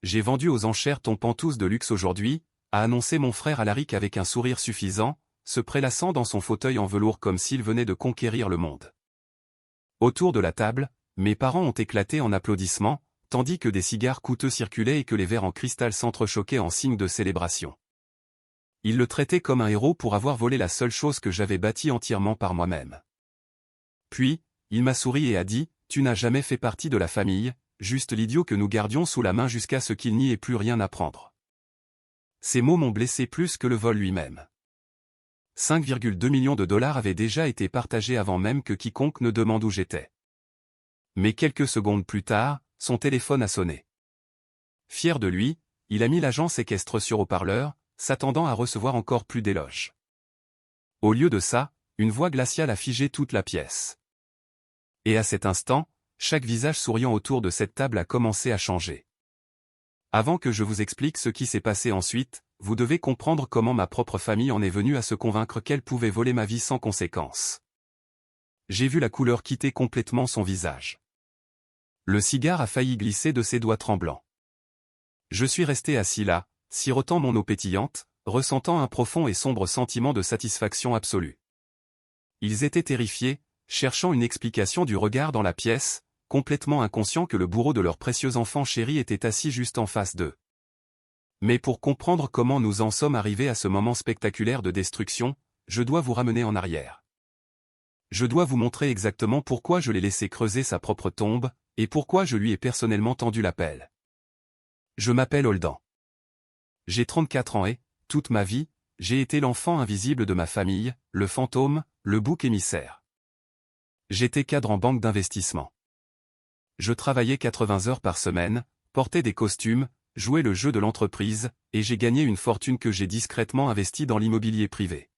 j'ai vendu aux enchères ton pantouse de luxe aujourd'hui, a annoncé mon frère Alaric avec un sourire suffisant, se prélassant dans son fauteuil en velours comme s'il venait de conquérir le monde. Autour de la table, mes parents ont éclaté en applaudissements, tandis que des cigares coûteux circulaient et que les verres en cristal s'entrechoquaient en signe de célébration. Ils le traitaient comme un héros pour avoir volé la seule chose que j'avais bâtie entièrement par moi-même. Puis, il m'a souri et a dit, « Tu n'as jamais fait partie de la famille, juste l'idiot que nous gardions sous la main jusqu'à ce qu'il n'y ait plus rien à prendre. » Ces mots m'ont blessé plus que le vol lui-même. 5,2 millions de dollars avaient déjà été partagés avant même que quiconque ne demande où j'étais. Mais quelques secondes plus tard, son téléphone a sonné. Fier de lui, il a mis l'agent séquestre sur haut-parleur, s'attendant à recevoir encore plus d'éloges. Au lieu de ça, une voix glaciale a figé toute la pièce. Et à cet instant, chaque visage souriant autour de cette table a commencé à changer. Avant que je vous explique ce qui s'est passé ensuite, vous devez comprendre comment ma propre famille en est venue à se convaincre qu'elle pouvait voler ma vie sans conséquence. J'ai vu la couleur quitter complètement son visage. Le cigare a failli glisser de ses doigts tremblants. Je suis resté assis là, sirotant mon eau pétillante, ressentant un profond et sombre sentiment de satisfaction absolue. Ils étaient terrifiés, cherchant une explication du regard dans la pièce, complètement inconscients que le bourreau de leur précieux enfant chéri était assis juste en face d'eux. Mais pour comprendre comment nous en sommes arrivés à ce moment spectaculaire de destruction, je dois vous ramener en arrière. Je dois vous montrer exactement pourquoi je l'ai laissé creuser sa propre tombe, et pourquoi je lui ai personnellement tendu la pelle. Je m'appelle Holdan. J'ai 34 ans et, toute ma vie, j'ai été l'enfant invisible de ma famille, le fantôme, le bouc émissaire. J'étais cadre en banque d'investissement. Je travaillais 80 heures par semaine, portais des costumes, jouais le jeu de l'entreprise, et j'ai gagné une fortune que j'ai discrètement investie dans l'immobilier privé.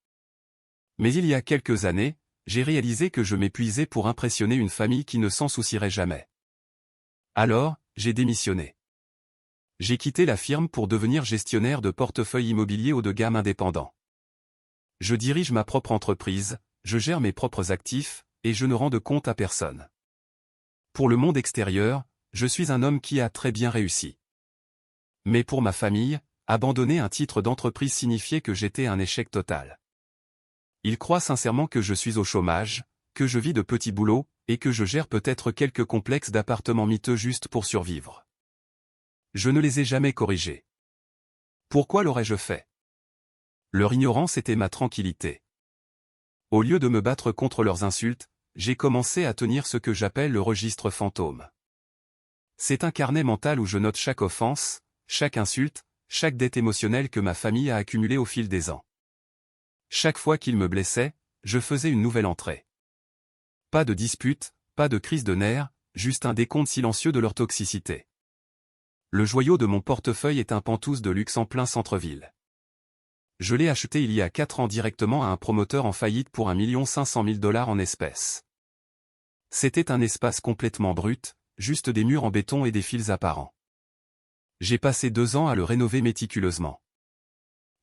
Mais il y a quelques années, j'ai réalisé que je m'épuisais pour impressionner une famille qui ne s'en soucierait jamais. Alors, j'ai démissionné. J'ai quitté la firme pour devenir gestionnaire de portefeuille immobilier haut de gamme indépendant. Je dirige ma propre entreprise, je gère mes propres actifs, et je ne rends de compte à personne. Pour le monde extérieur, je suis un homme qui a très bien réussi. Mais pour ma famille, abandonner un titre d'entreprise signifiait que j'étais un échec total. Ils croient sincèrement que je suis au chômage, que je vis de petits boulots, et que je gère peut-être quelques complexes d'appartements miteux juste pour survivre. Je ne les ai jamais corrigés. Pourquoi l'aurais-je fait? Leur ignorance était ma tranquillité. Au lieu de me battre contre leurs insultes, j'ai commencé à tenir ce que j'appelle le registre fantôme. C'est un carnet mental où je note chaque offense, chaque insulte, chaque dette émotionnelle que ma famille a accumulée au fil des ans. Chaque fois qu'ils me blessaient, je faisais une nouvelle entrée. Pas de dispute, pas de crise de nerfs, juste un décompte silencieux de leur toxicité. Le joyau de mon portefeuille est un pantouse de luxe en plein centre-ville. Je l'ai acheté il y a 4 ans directement à un promoteur en faillite pour 1 500 000 $ en espèces. C'était un espace complètement brut, juste des murs en béton et des fils apparents. J'ai passé 2 ans à le rénover méticuleusement.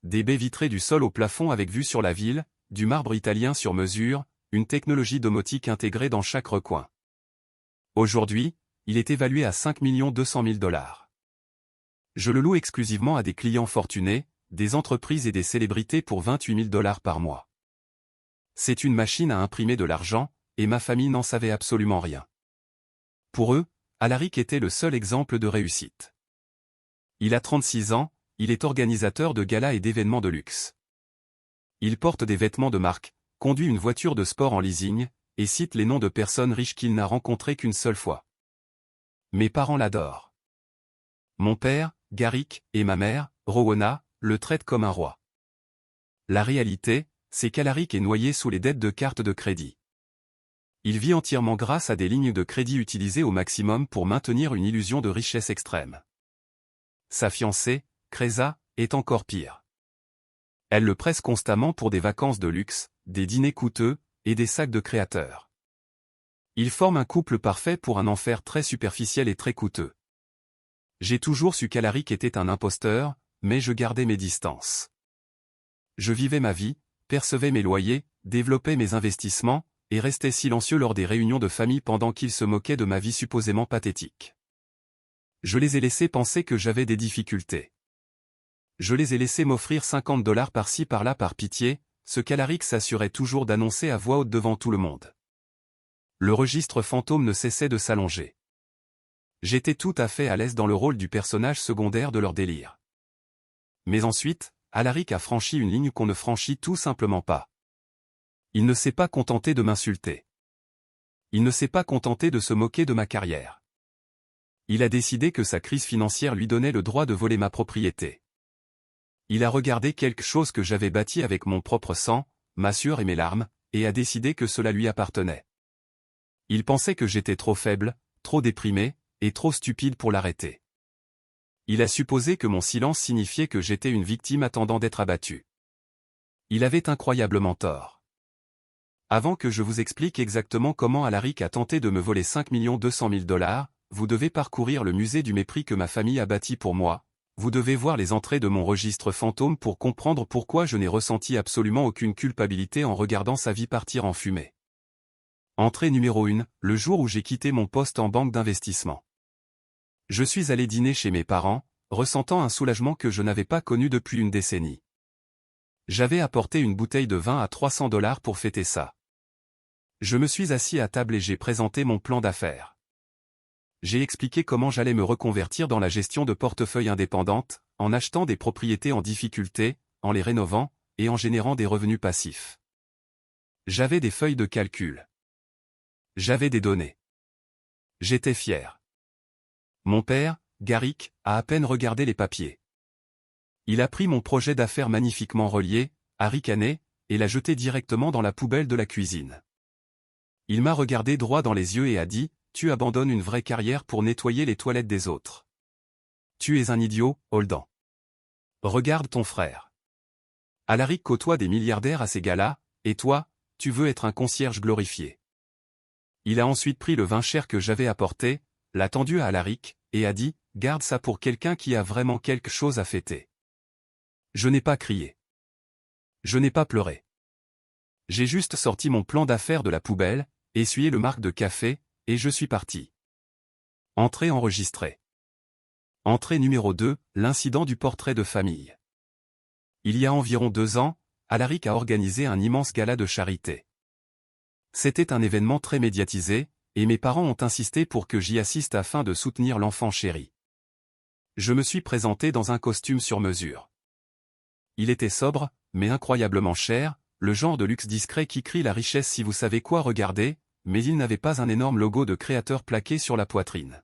Des baies vitrées du sol au plafond avec vue sur la ville, du marbre italien sur mesure, une technologie domotique intégrée dans chaque recoin. Aujourd'hui, il est évalué à 5 200 000 $. Je le loue exclusivement à des clients fortunés, des entreprises et des célébrités pour 28 000 $ par mois. C'est une machine à imprimer de l'argent, et ma famille n'en savait absolument rien. Pour eux, Alaric était le seul exemple de réussite. Il a 36 ans, il est organisateur de galas et d'événements de luxe. Il porte des vêtements de marque, conduit une voiture de sport en leasing, et cite les noms de personnes riches qu'il n'a rencontrées qu'une seule fois. Mes parents l'adorent. Mon père, Garrick, et ma mère, Rowena, le traitent comme un roi. La réalité, c'est qu'Alaric est noyé sous les dettes de cartes de crédit. Il vit entièrement grâce à des lignes de crédit utilisées au maximum pour maintenir une illusion de richesse extrême. Sa fiancée, Kreza, est encore pire. Elle le presse constamment pour des vacances de luxe, des dîners coûteux, et des sacs de créateurs. Ils forment un couple parfait pour un enfer très superficiel et très coûteux. J'ai toujours su qu'Alaric était un imposteur, mais je gardais mes distances. Je vivais ma vie, percevais mes loyers, développais mes investissements, et restais silencieux lors des réunions de famille pendant qu'il se moquait de ma vie supposément pathétique. Je les ai laissés penser que j'avais des difficultés. Je les ai laissés m'offrir 50 $ par-ci par-là par pitié, ce qu'Alaric s'assurait toujours d'annoncer à voix haute devant tout le monde. Le registre fantôme ne cessait de s'allonger. J'étais tout à fait à l'aise dans le rôle du personnage secondaire de leur délire. Mais ensuite, Alaric a franchi une ligne qu'on ne franchit tout simplement pas. Il ne s'est pas contenté de m'insulter. Il ne s'est pas contenté de se moquer de ma carrière. Il a décidé que sa crise financière lui donnait le droit de voler ma propriété. Il a regardé quelque chose que j'avais bâti avec mon propre sang, ma sueur et mes larmes, et a décidé que cela lui appartenait. Il pensait que j'étais trop faible, trop déprimé, et trop stupide pour l'arrêter. Il a supposé que mon silence signifiait que j'étais une victime attendant d'être abattue. Il avait incroyablement tort. Avant que je vous explique exactement comment Alaric a tenté de me voler 5 200 000 $, vous devez parcourir le musée du mépris que ma famille a bâti pour moi, vous devez voir les entrées de mon registre fantôme pour comprendre pourquoi je n'ai ressenti absolument aucune culpabilité en regardant sa vie partir en fumée. Entrée numéro 1, le jour où j'ai quitté mon poste en banque d'investissement. Je suis allé dîner chez mes parents, ressentant un soulagement que je n'avais pas connu depuis une décennie. J'avais apporté une bouteille de vin à 300 $ pour fêter ça. Je me suis assis à table et j'ai présenté mon plan d'affaires. J'ai expliqué comment j'allais me reconvertir dans la gestion de portefeuilles indépendantes, en achetant des propriétés en difficulté, en les rénovant, et en générant des revenus passifs. J'avais des feuilles de calcul. J'avais des données. J'étais fier. Mon père, Garrick, a à peine regardé les papiers. Il a pris mon projet d'affaires magnifiquement relié, a ricané, et l'a jeté directement dans la poubelle de la cuisine. Il m'a regardé droit dans les yeux et a dit, « Tu abandonnes une vraie carrière pour nettoyer les toilettes des autres. Tu es un idiot, Holden. Regarde ton frère. Alaric côtoie des milliardaires à ces galas, et toi, tu veux être un concierge glorifié. » Il a ensuite pris le vin cher que j'avais apporté, l'a tendu à Alaric, et a dit, « Garde ça pour quelqu'un qui a vraiment quelque chose à fêter. » Je n'ai pas crié. Je n'ai pas pleuré. J'ai juste sorti mon plan d'affaires de la poubelle, essuyé le marc de café, et je suis parti. Entrée enregistrée. Entrée numéro 2, l'incident du portrait de famille. Il y a environ 2 ans, Alaric a organisé un immense gala de charité. C'était un événement très médiatisé, et mes parents ont insisté pour que j'y assiste afin de soutenir l'enfant chéri. Je me suis présenté dans un costume sur mesure. Il était sobre, mais incroyablement cher, le genre de luxe discret qui crie la richesse si vous savez quoi regarder, mais il n'avait pas un énorme logo de créateur plaqué sur la poitrine.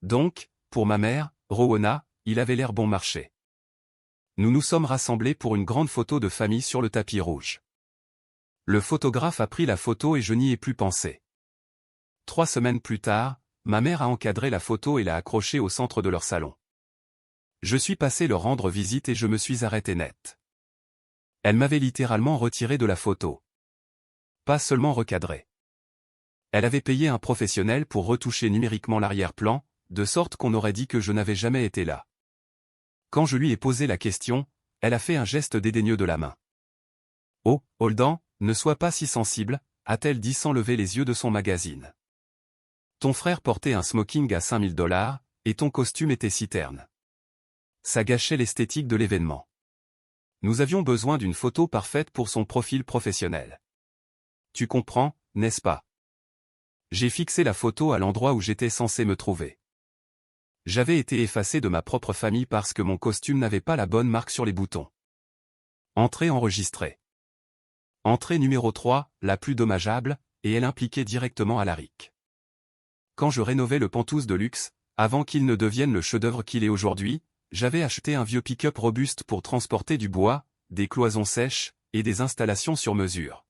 Donc, pour ma mère, Rowena, il avait l'air bon marché. Nous nous sommes rassemblés pour une grande photo de famille sur le tapis rouge. Le photographe a pris la photo et je n'y ai plus pensé. 3 semaines plus tard, ma mère a encadré la photo et l'a accrochée au centre de leur salon. Je suis passé leur rendre visite et je me suis arrêté net. Elle m'avait littéralement retiré de la photo. Pas seulement recadré. Elle avait payé un professionnel pour retoucher numériquement l'arrière-plan, de sorte qu'on aurait dit que je n'avais jamais été là. Quand je lui ai posé la question, elle a fait un geste dédaigneux de la main. « Oh, Holden, ne sois pas si sensible », a-t-elle dit sans lever les yeux de son magazine. « Ton frère portait un smoking à 5 000 $, et ton costume était si terne. » Ça gâchait l'esthétique de l'événement. Nous avions besoin d'une photo parfaite pour son profil professionnel. Tu comprends, n'est-ce pas? J'ai fixé la photo à l'endroit où j'étais censé me trouver. J'avais été effacé de ma propre famille parce que mon costume n'avait pas la bonne marque sur les boutons. Entrée enregistrée. Entrée numéro 3, la plus dommageable, et elle impliquait directement Alaric. Quand je rénovais le Pantouse de luxe, avant qu'il ne devienne le chef-d'œuvre qu'il est aujourd'hui, j'avais acheté un vieux pick-up robuste pour transporter du bois, des cloisons sèches, et des installations sur mesure.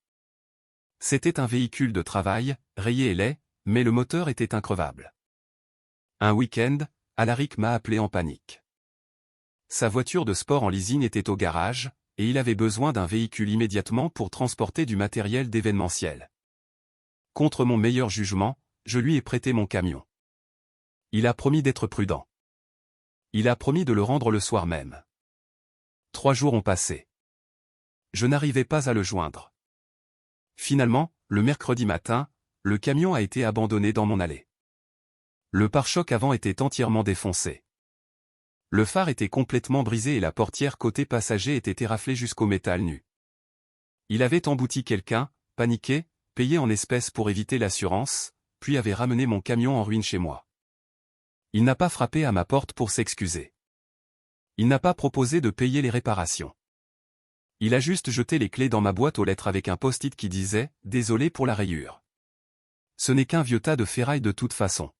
C'était un véhicule de travail, rayé et laid, mais le moteur était increvable. Un week-end, Alaric m'a appelé en panique. Sa voiture de sport en leasing était au garage, et il avait besoin d'un véhicule immédiatement pour transporter du matériel d'événementiel. Contre mon meilleur jugement, je lui ai prêté mon camion. Il a promis d'être prudent. Il a promis de le rendre le soir même. 3 jours ont passé. Je n'arrivais pas à le joindre. Finalement, le mercredi matin, le camion a été abandonné dans mon allée. Le pare-choc avant était entièrement défoncé. Le phare était complètement brisé et la portière côté passager était éraflée jusqu'au métal nu. Il avait embouti quelqu'un, paniqué, payé en espèces pour éviter l'assurance, puis avait ramené mon camion en ruine chez moi. Il n'a pas frappé à ma porte pour s'excuser. Il n'a pas proposé de payer les réparations. Il a juste jeté les clés dans ma boîte aux lettres avec un post-it qui disait « Désolé pour la rayure ». Ce n'est qu'un vieux tas de ferraille de toute façon.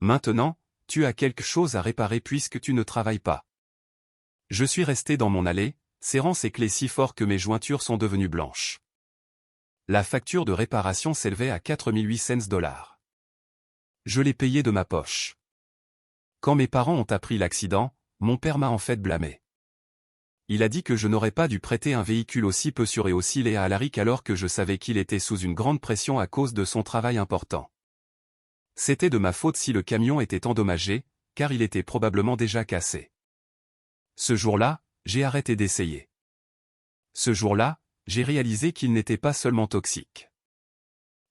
Maintenant, tu as quelque chose à réparer puisque tu ne travailles pas. Je suis resté dans mon allée, serrant ces clés si fort que mes jointures sont devenues blanches. La facture de réparation s'élevait à 4800 $. Je l'ai payée de ma poche. Quand mes parents ont appris l'accident, mon père m'a en fait blâmé. Il a dit que je n'aurais pas dû prêter un véhicule aussi peu sûr et aussi laid à Alaric alors que je savais qu'il était sous une grande pression à cause de son travail important. C'était de ma faute si le camion était endommagé, car il était probablement déjà cassé. Ce jour-là, j'ai arrêté d'essayer. Ce jour-là, j'ai réalisé qu'ils n'étaient pas seulement toxiques.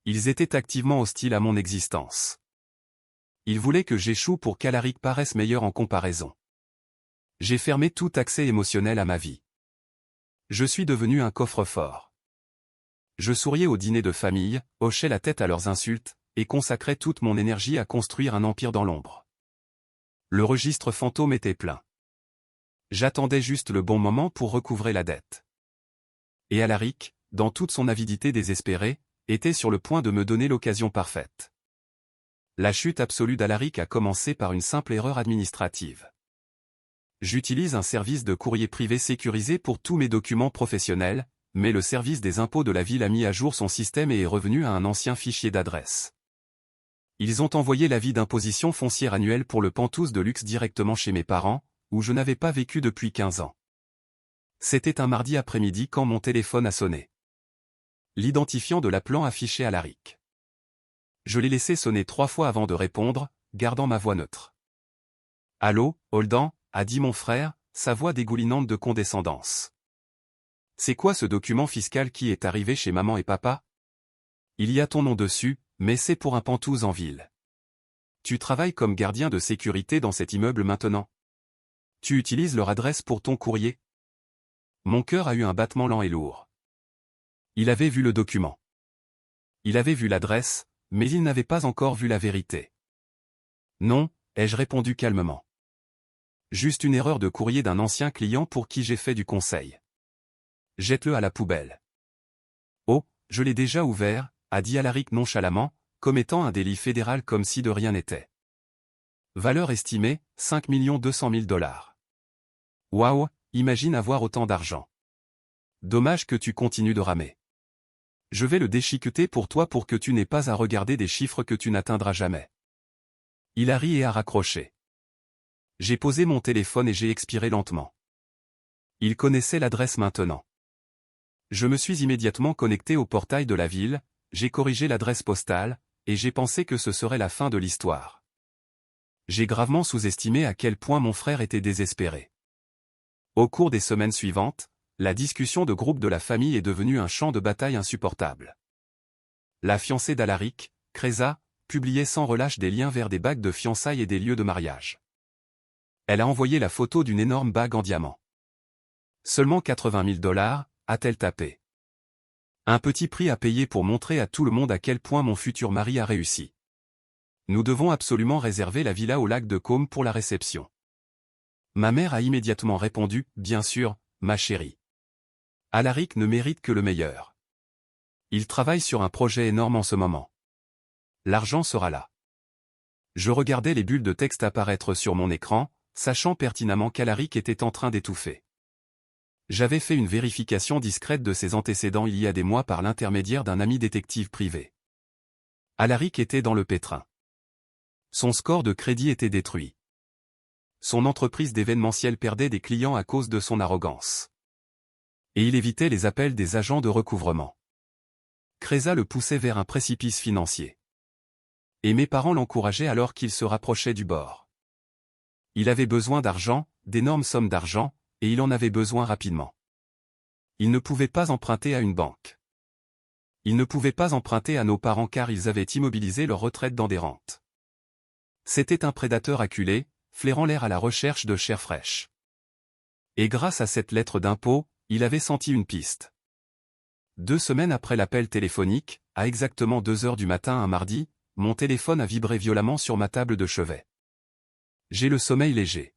Ils étaient activement hostiles à mon existence. Ils voulaient que j'échoue pour qu'Alaric paraisse meilleur en comparaison. J'ai fermé tout accès émotionnel à ma vie. Je suis devenu un coffre-fort. Je souriais aux dîners de famille, hochais la tête à leurs insultes, et consacrais toute mon énergie à construire un empire dans l'ombre. Le registre fantôme était plein. J'attendais juste le bon moment pour recouvrer la dette. Et Alaric, dans toute son avidité désespérée, était sur le point de me donner l'occasion parfaite. La chute absolue d'Alaric a commencé par une simple erreur administrative. J'utilise un service de courrier privé sécurisé pour tous mes documents professionnels, mais le service des impôts de la ville a mis à jour son système et est revenu à un ancien fichier d'adresse. Ils ont envoyé l'avis d'imposition foncière annuelle pour le Penthouse de luxe directement chez mes parents, où je n'avais pas vécu depuis 15 ans. C'était un mardi après-midi quand mon téléphone a sonné. L'identifiant de l'appelant affichait Alaric. Je l'ai laissé sonner 3 fois avant de répondre, gardant ma voix neutre. « Allô, Holden ?» a dit mon frère, sa voix dégoulinante de condescendance. « C'est quoi ce document fiscal qui est arrivé chez maman et papa? Il y a ton nom dessus, mais c'est pour un Penthouse en ville. Tu travailles comme gardien de sécurité dans cet immeuble maintenant. Tu utilises leur adresse pour ton courrier. » Mon cœur a eu un battement lent et lourd. Il avait vu le document. Il avait vu l'adresse, mais il n'avait pas encore vu la vérité. « Non », ai-je répondu calmement. Juste une erreur de courrier d'un ancien client pour qui j'ai fait du conseil. Jette-le à la poubelle. Oh, je l'ai déjà ouvert, a dit Alaric nonchalamment, commettant un délit fédéral comme si de rien n'était. Valeur estimée, 5 200 000 $. Waouh, imagine avoir autant d'argent. Dommage que tu continues de ramer. Je vais le déchiqueter pour toi pour que tu n'aies pas à regarder des chiffres que tu n'atteindras jamais. Il a ri et a raccroché. J'ai posé mon téléphone et j'ai expiré lentement. Il connaissait l'adresse maintenant. Je me suis immédiatement connecté au portail de la ville, j'ai corrigé l'adresse postale, et j'ai pensé que ce serait la fin de l'histoire. J'ai gravement sous-estimé à quel point mon frère était désespéré. Au cours des semaines suivantes, la discussion de groupe de la famille est devenue un champ de bataille insupportable. La fiancée d'Alaric, Kreza, publiait sans relâche des liens vers des bagues de fiançailles et des lieux de mariage. Elle a envoyé la photo d'une énorme bague en diamant. Seulement 80 000 $, a-t-elle tapé. Un petit prix à payer pour montrer à tout le monde à quel point mon futur mari a réussi. Nous devons absolument réserver la villa au lac de Caume pour la réception. Ma mère a immédiatement répondu, bien sûr, ma chérie. Alaric ne mérite que le meilleur. Il travaille sur un projet énorme en ce moment. L'argent sera là. Je regardais les bulles de texte apparaître sur mon écran, sachant pertinemment qu'Alaric était en train d'étouffer. J'avais fait une vérification discrète de ses antécédents il y a des mois par l'intermédiaire d'un ami détective privé. Alaric était dans le pétrin. Son score de crédit était détruit. Son entreprise d'événementiel perdait des clients à cause de son arrogance. Et il évitait les appels des agents de recouvrement. Kreza le poussait vers un précipice financier. Et mes parents l'encourageaient alors qu'il se rapprochait du bord. Il avait besoin d'argent, d'énormes sommes d'argent, et il en avait besoin rapidement. Il ne pouvait pas emprunter à une banque. Il ne pouvait pas emprunter à nos parents car ils avaient immobilisé leur retraite dans des rentes. C'était un prédateur acculé, flairant l'air à la recherche de chair fraîche. Et grâce à cette lettre d'impôt, il avait senti une piste. 2 semaines après l'appel téléphonique, à exactement 2 heures du matin un mardi, mon téléphone a vibré violemment sur ma table de chevet. J'ai le sommeil léger.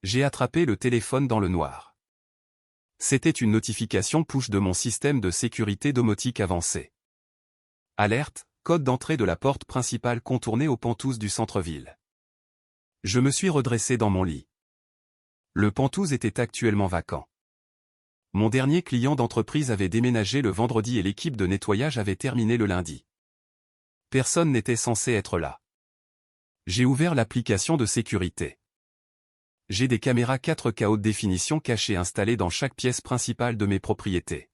J'ai attrapé le téléphone dans le noir. C'était une notification push de mon système de sécurité domotique avancé. Alerte, code d'entrée de la porte principale contournée aux pentouses du centre-ville. Je me suis redressé dans mon lit. Le pentouse était actuellement vacant. Mon dernier client d'entreprise avait déménagé le vendredi et l'équipe de nettoyage avait terminé le lundi. Personne n'était censé être là. J'ai ouvert l'application de sécurité. J'ai des caméras 4K haute définition cachées installées dans chaque pièce principale de mes propriétés.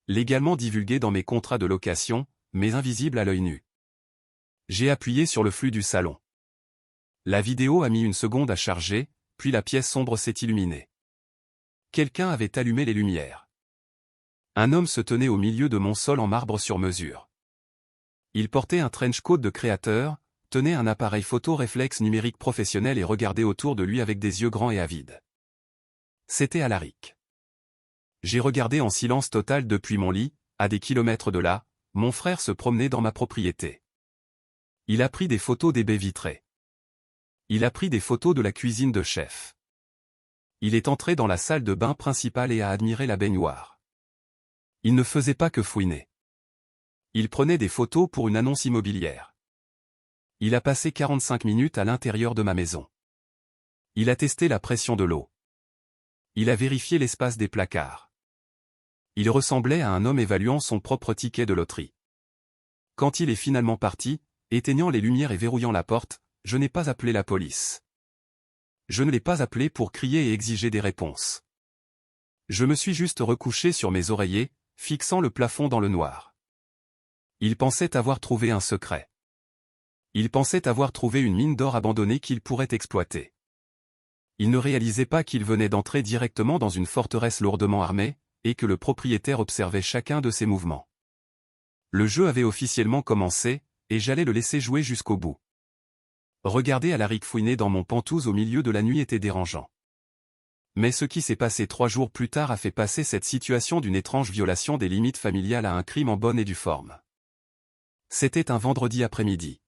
Légalement divulguées dans mes contrats de location, mais invisibles à l'œil nu. J'ai appuyé sur le flux du salon. La vidéo a mis 1 seconde à charger, puis la pièce sombre s'est illuminée. Quelqu'un avait allumé les lumières. Un homme se tenait au milieu de mon sol en marbre sur mesure. Il portait un trench coat de créateur, tenait un appareil photo réflexe numérique professionnel et regardait autour de lui avec des yeux grands et avides. C'était Alaric. J'ai regardé en silence total depuis mon lit, à des kilomètres de là, mon frère se promenait dans ma propriété. Il a pris des photos des baies vitrées. Il a pris des photos de la cuisine de chef. Il est entré dans la salle de bain principale et a admiré la baignoire. Il ne faisait pas que fouiner. Il prenait des photos pour une annonce immobilière. Il a passé 45 minutes à l'intérieur de ma maison. Il a testé la pression de l'eau. Il a vérifié l'espace des placards. Il ressemblait à un homme évaluant son propre ticket de loterie. Quand il est finalement parti, éteignant les lumières et verrouillant la porte, je n'ai pas appelé la police. Je ne l'ai pas appelé pour crier et exiger des réponses. Je me suis juste recouché sur mes oreillers, fixant le plafond dans le noir. Il pensait avoir trouvé un secret. Il pensait avoir trouvé une mine d'or abandonnée qu'il pourrait exploiter. Il ne réalisait pas qu'il venait d'entrer directement dans une forteresse lourdement armée, et que le propriétaire observait chacun de ses mouvements. Le jeu avait officiellement commencé, et j'allais le laisser jouer jusqu'au bout. Regarder Alaric fouiner dans mon pentouse au milieu de la nuit était dérangeant. Mais ce qui s'est passé 3 jours plus tard a fait passer cette situation d'une étrange violation des limites familiales à un crime en bonne et due forme. C'était un vendredi après-midi.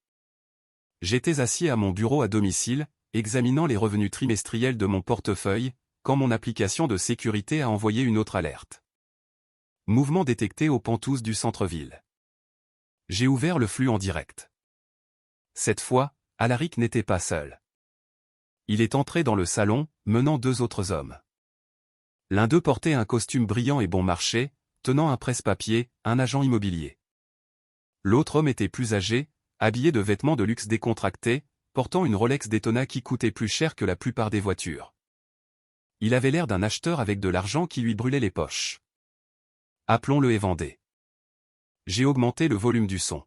J'étais assis à mon bureau à domicile, examinant les revenus trimestriels de mon portefeuille, quand mon application de sécurité a envoyé une autre alerte. Mouvement détecté aux pentouses du centre-ville. J'ai ouvert le flux en direct. Cette fois, Alaric n'était pas seul. Il est entré dans le salon, menant 2 autres hommes. L'un d'eux portait un costume brillant et bon marché, tenant un presse-papier, un agent immobilier. L'autre homme était plus âgé, habillé de vêtements de luxe décontractés, portant une Rolex Daytona qui coûtait plus cher que la plupart des voitures. Il avait l'air d'un acheteur avec de l'argent qui lui brûlait les poches. Appelons-le et vendez. J'ai augmenté le volume du son.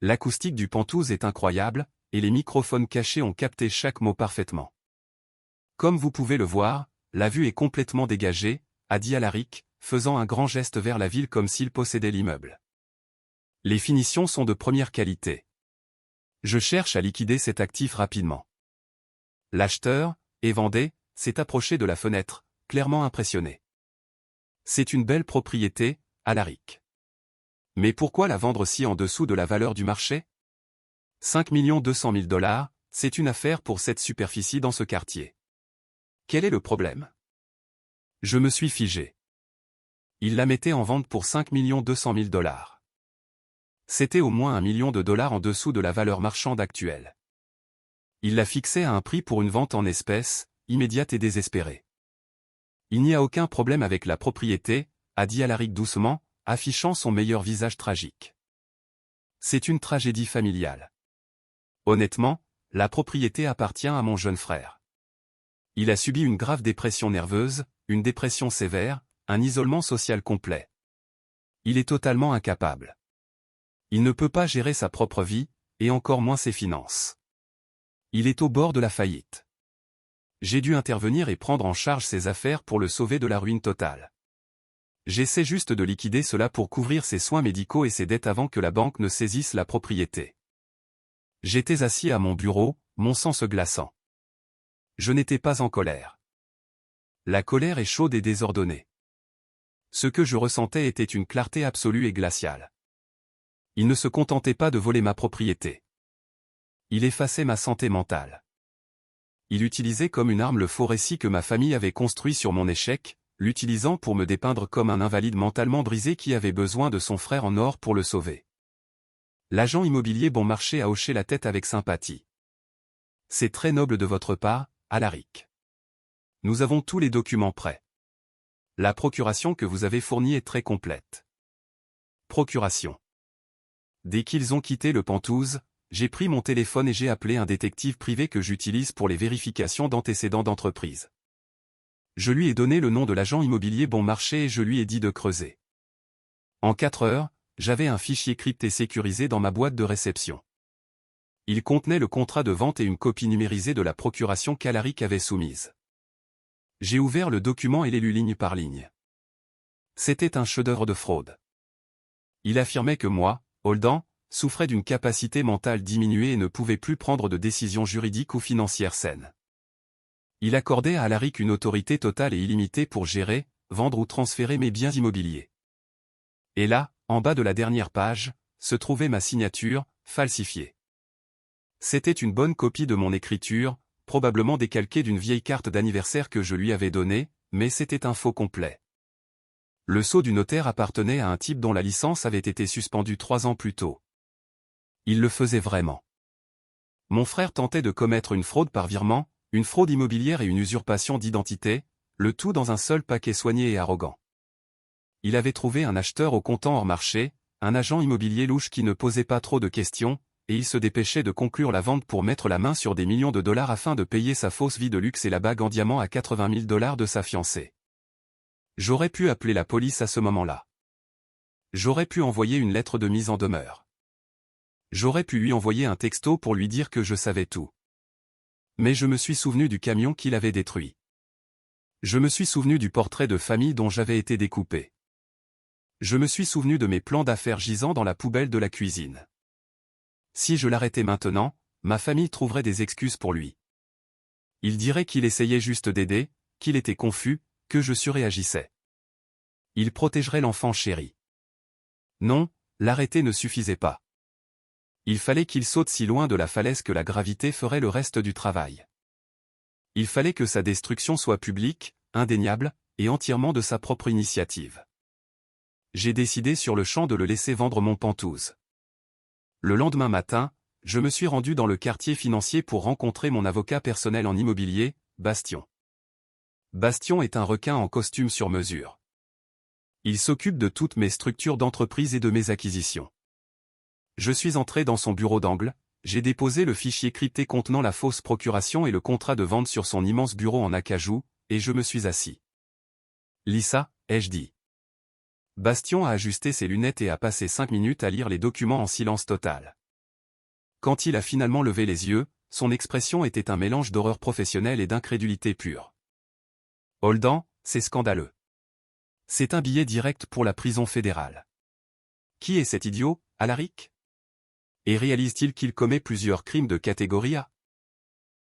L'acoustique du pentouse est incroyable, et les microphones cachés ont capté chaque mot parfaitement. Comme vous pouvez le voir, la vue est complètement dégagée, a dit Alaric, faisant un grand geste vers la ville comme s'il possédait l'immeuble. Les finitions sont de première qualité. Je cherche à liquider cet actif rapidement. L'acheteur, et vendez, s'est approché de la fenêtre, clairement impressionné. C'est une belle propriété, Alaric. Mais pourquoi la vendre si en dessous de la valeur du marché? 5 200 000 $, c'est une affaire pour cette superficie dans ce quartier. Quel est le problème? Je me suis figé. Il la mettait en vente pour 5 200 000 $. C'était au moins $1 million en dessous de la valeur marchande actuelle. Il la fixait à un prix pour une vente en espèces, immédiate et désespérée. Il n'y a aucun problème avec la propriété, a dit Alaric doucement, affichant son meilleur visage tragique. C'est une tragédie familiale. Honnêtement, la propriété appartient à mon jeune frère. Il a subi une grave dépression nerveuse, une dépression sévère, un isolement social complet. Il est totalement incapable. Il ne peut pas gérer sa propre vie, et encore moins ses finances. Il est au bord de la faillite. J'ai dû intervenir et prendre en charge ses affaires pour le sauver de la ruine totale. J'essaie juste de liquider cela pour couvrir ses soins médicaux et ses dettes avant que la banque ne saisisse la propriété. J'étais assis à mon bureau, mon sang se glaçant. Je n'étais pas en colère. La colère est chaude et désordonnée. Ce que je ressentais était une clarté absolue et glaciale. Il ne se contentait pas de voler ma propriété. Il effaçait ma santé mentale. Il utilisait comme une arme le faux récit que ma famille avait construit sur mon échec, l'utilisant pour me dépeindre comme un invalide mentalement brisé qui avait besoin de son frère en or pour le sauver. L'agent immobilier bon marché a hoché la tête avec sympathie. C'est très noble de votre part, Alaric. Nous avons tous les documents prêts. La procuration que vous avez fournie est très complète. Procuration. Dès qu'ils ont quitté le Penthouse, j'ai pris mon téléphone et j'ai appelé un détective privé que j'utilise pour les vérifications d'antécédents d'entreprise. Je lui ai donné le nom de l'agent immobilier bon marché et je lui ai dit de creuser. En 4 heures, j'avais un fichier crypté sécurisé dans ma boîte de réception. Il contenait le contrat de vente et une copie numérisée de la procuration qu'Alaric avait soumise. J'ai ouvert le document et l'ai lu ligne par ligne. C'était un chef-d'œuvre de fraude. Il affirmait que moi, Holden, souffrait d'une capacité mentale diminuée et ne pouvait plus prendre de décisions juridiques ou financières saines. Il accordait à Alaric une autorité totale et illimitée pour gérer, vendre ou transférer mes biens immobiliers. Et là, en bas de la dernière page, se trouvait ma signature, falsifiée. C'était une bonne copie de mon écriture, probablement décalquée d'une vieille carte d'anniversaire que je lui avais donnée, mais c'était un faux complet. Le sceau du notaire appartenait à un type dont la licence avait été suspendue 3 ans plus tôt. Il le faisait vraiment. Mon frère tentait de commettre une fraude par virement, une fraude immobilière et une usurpation d'identité, le tout dans un seul paquet soigné et arrogant. Il avait trouvé un acheteur au comptant hors marché, un agent immobilier louche qui ne posait pas trop de questions, et il se dépêchait de conclure la vente pour mettre la main sur des millions de dollars afin de payer sa fausse vie de luxe et la bague en diamant à 80 000 $ de sa fiancée. J'aurais pu appeler la police à ce moment-là. J'aurais pu envoyer une lettre de mise en demeure. J'aurais pu lui envoyer un texto pour lui dire que je savais tout. Mais je me suis souvenu du camion qu'il avait détruit. Je me suis souvenu du portrait de famille dont j'avais été découpé. Je me suis souvenu de mes plans d'affaires gisant dans la poubelle de la cuisine. Si je l'arrêtais maintenant, ma famille trouverait des excuses pour lui. Il dirait qu'il essayait juste d'aider, qu'il était confus, que je surréagissais. Il protégerait l'enfant chéri. Non, l'arrêter ne suffisait pas. Il fallait qu'il saute si loin de la falaise que la gravité ferait le reste du travail. Il fallait que sa destruction soit publique, indéniable, et entièrement de sa propre initiative. J'ai décidé sur le champ de le laisser vendre mon Penthouse. Le lendemain matin, je me suis rendu dans le quartier financier pour rencontrer mon avocat personnel en immobilier, Bastion. Bastion est un requin en costume sur mesure. Il s'occupe de toutes mes structures d'entreprise et de mes acquisitions. Je suis entré dans son bureau d'angle, j'ai déposé le fichier crypté contenant la fausse procuration et le contrat de vente sur son immense bureau en acajou, et je me suis assis. « Lisa » ai-je dit. Bastion a ajusté ses lunettes et a passé 5 minutes à lire les documents en silence total. Quand il a finalement levé les yeux, son expression était un mélange d'horreur professionnelle et d'incrédulité pure. « Holden, c'est scandaleux. C'est un billet direct pour la prison fédérale. Qui est cet idiot, Alaric? Et réalise-t-il qu'il commet plusieurs crimes de catégorie A?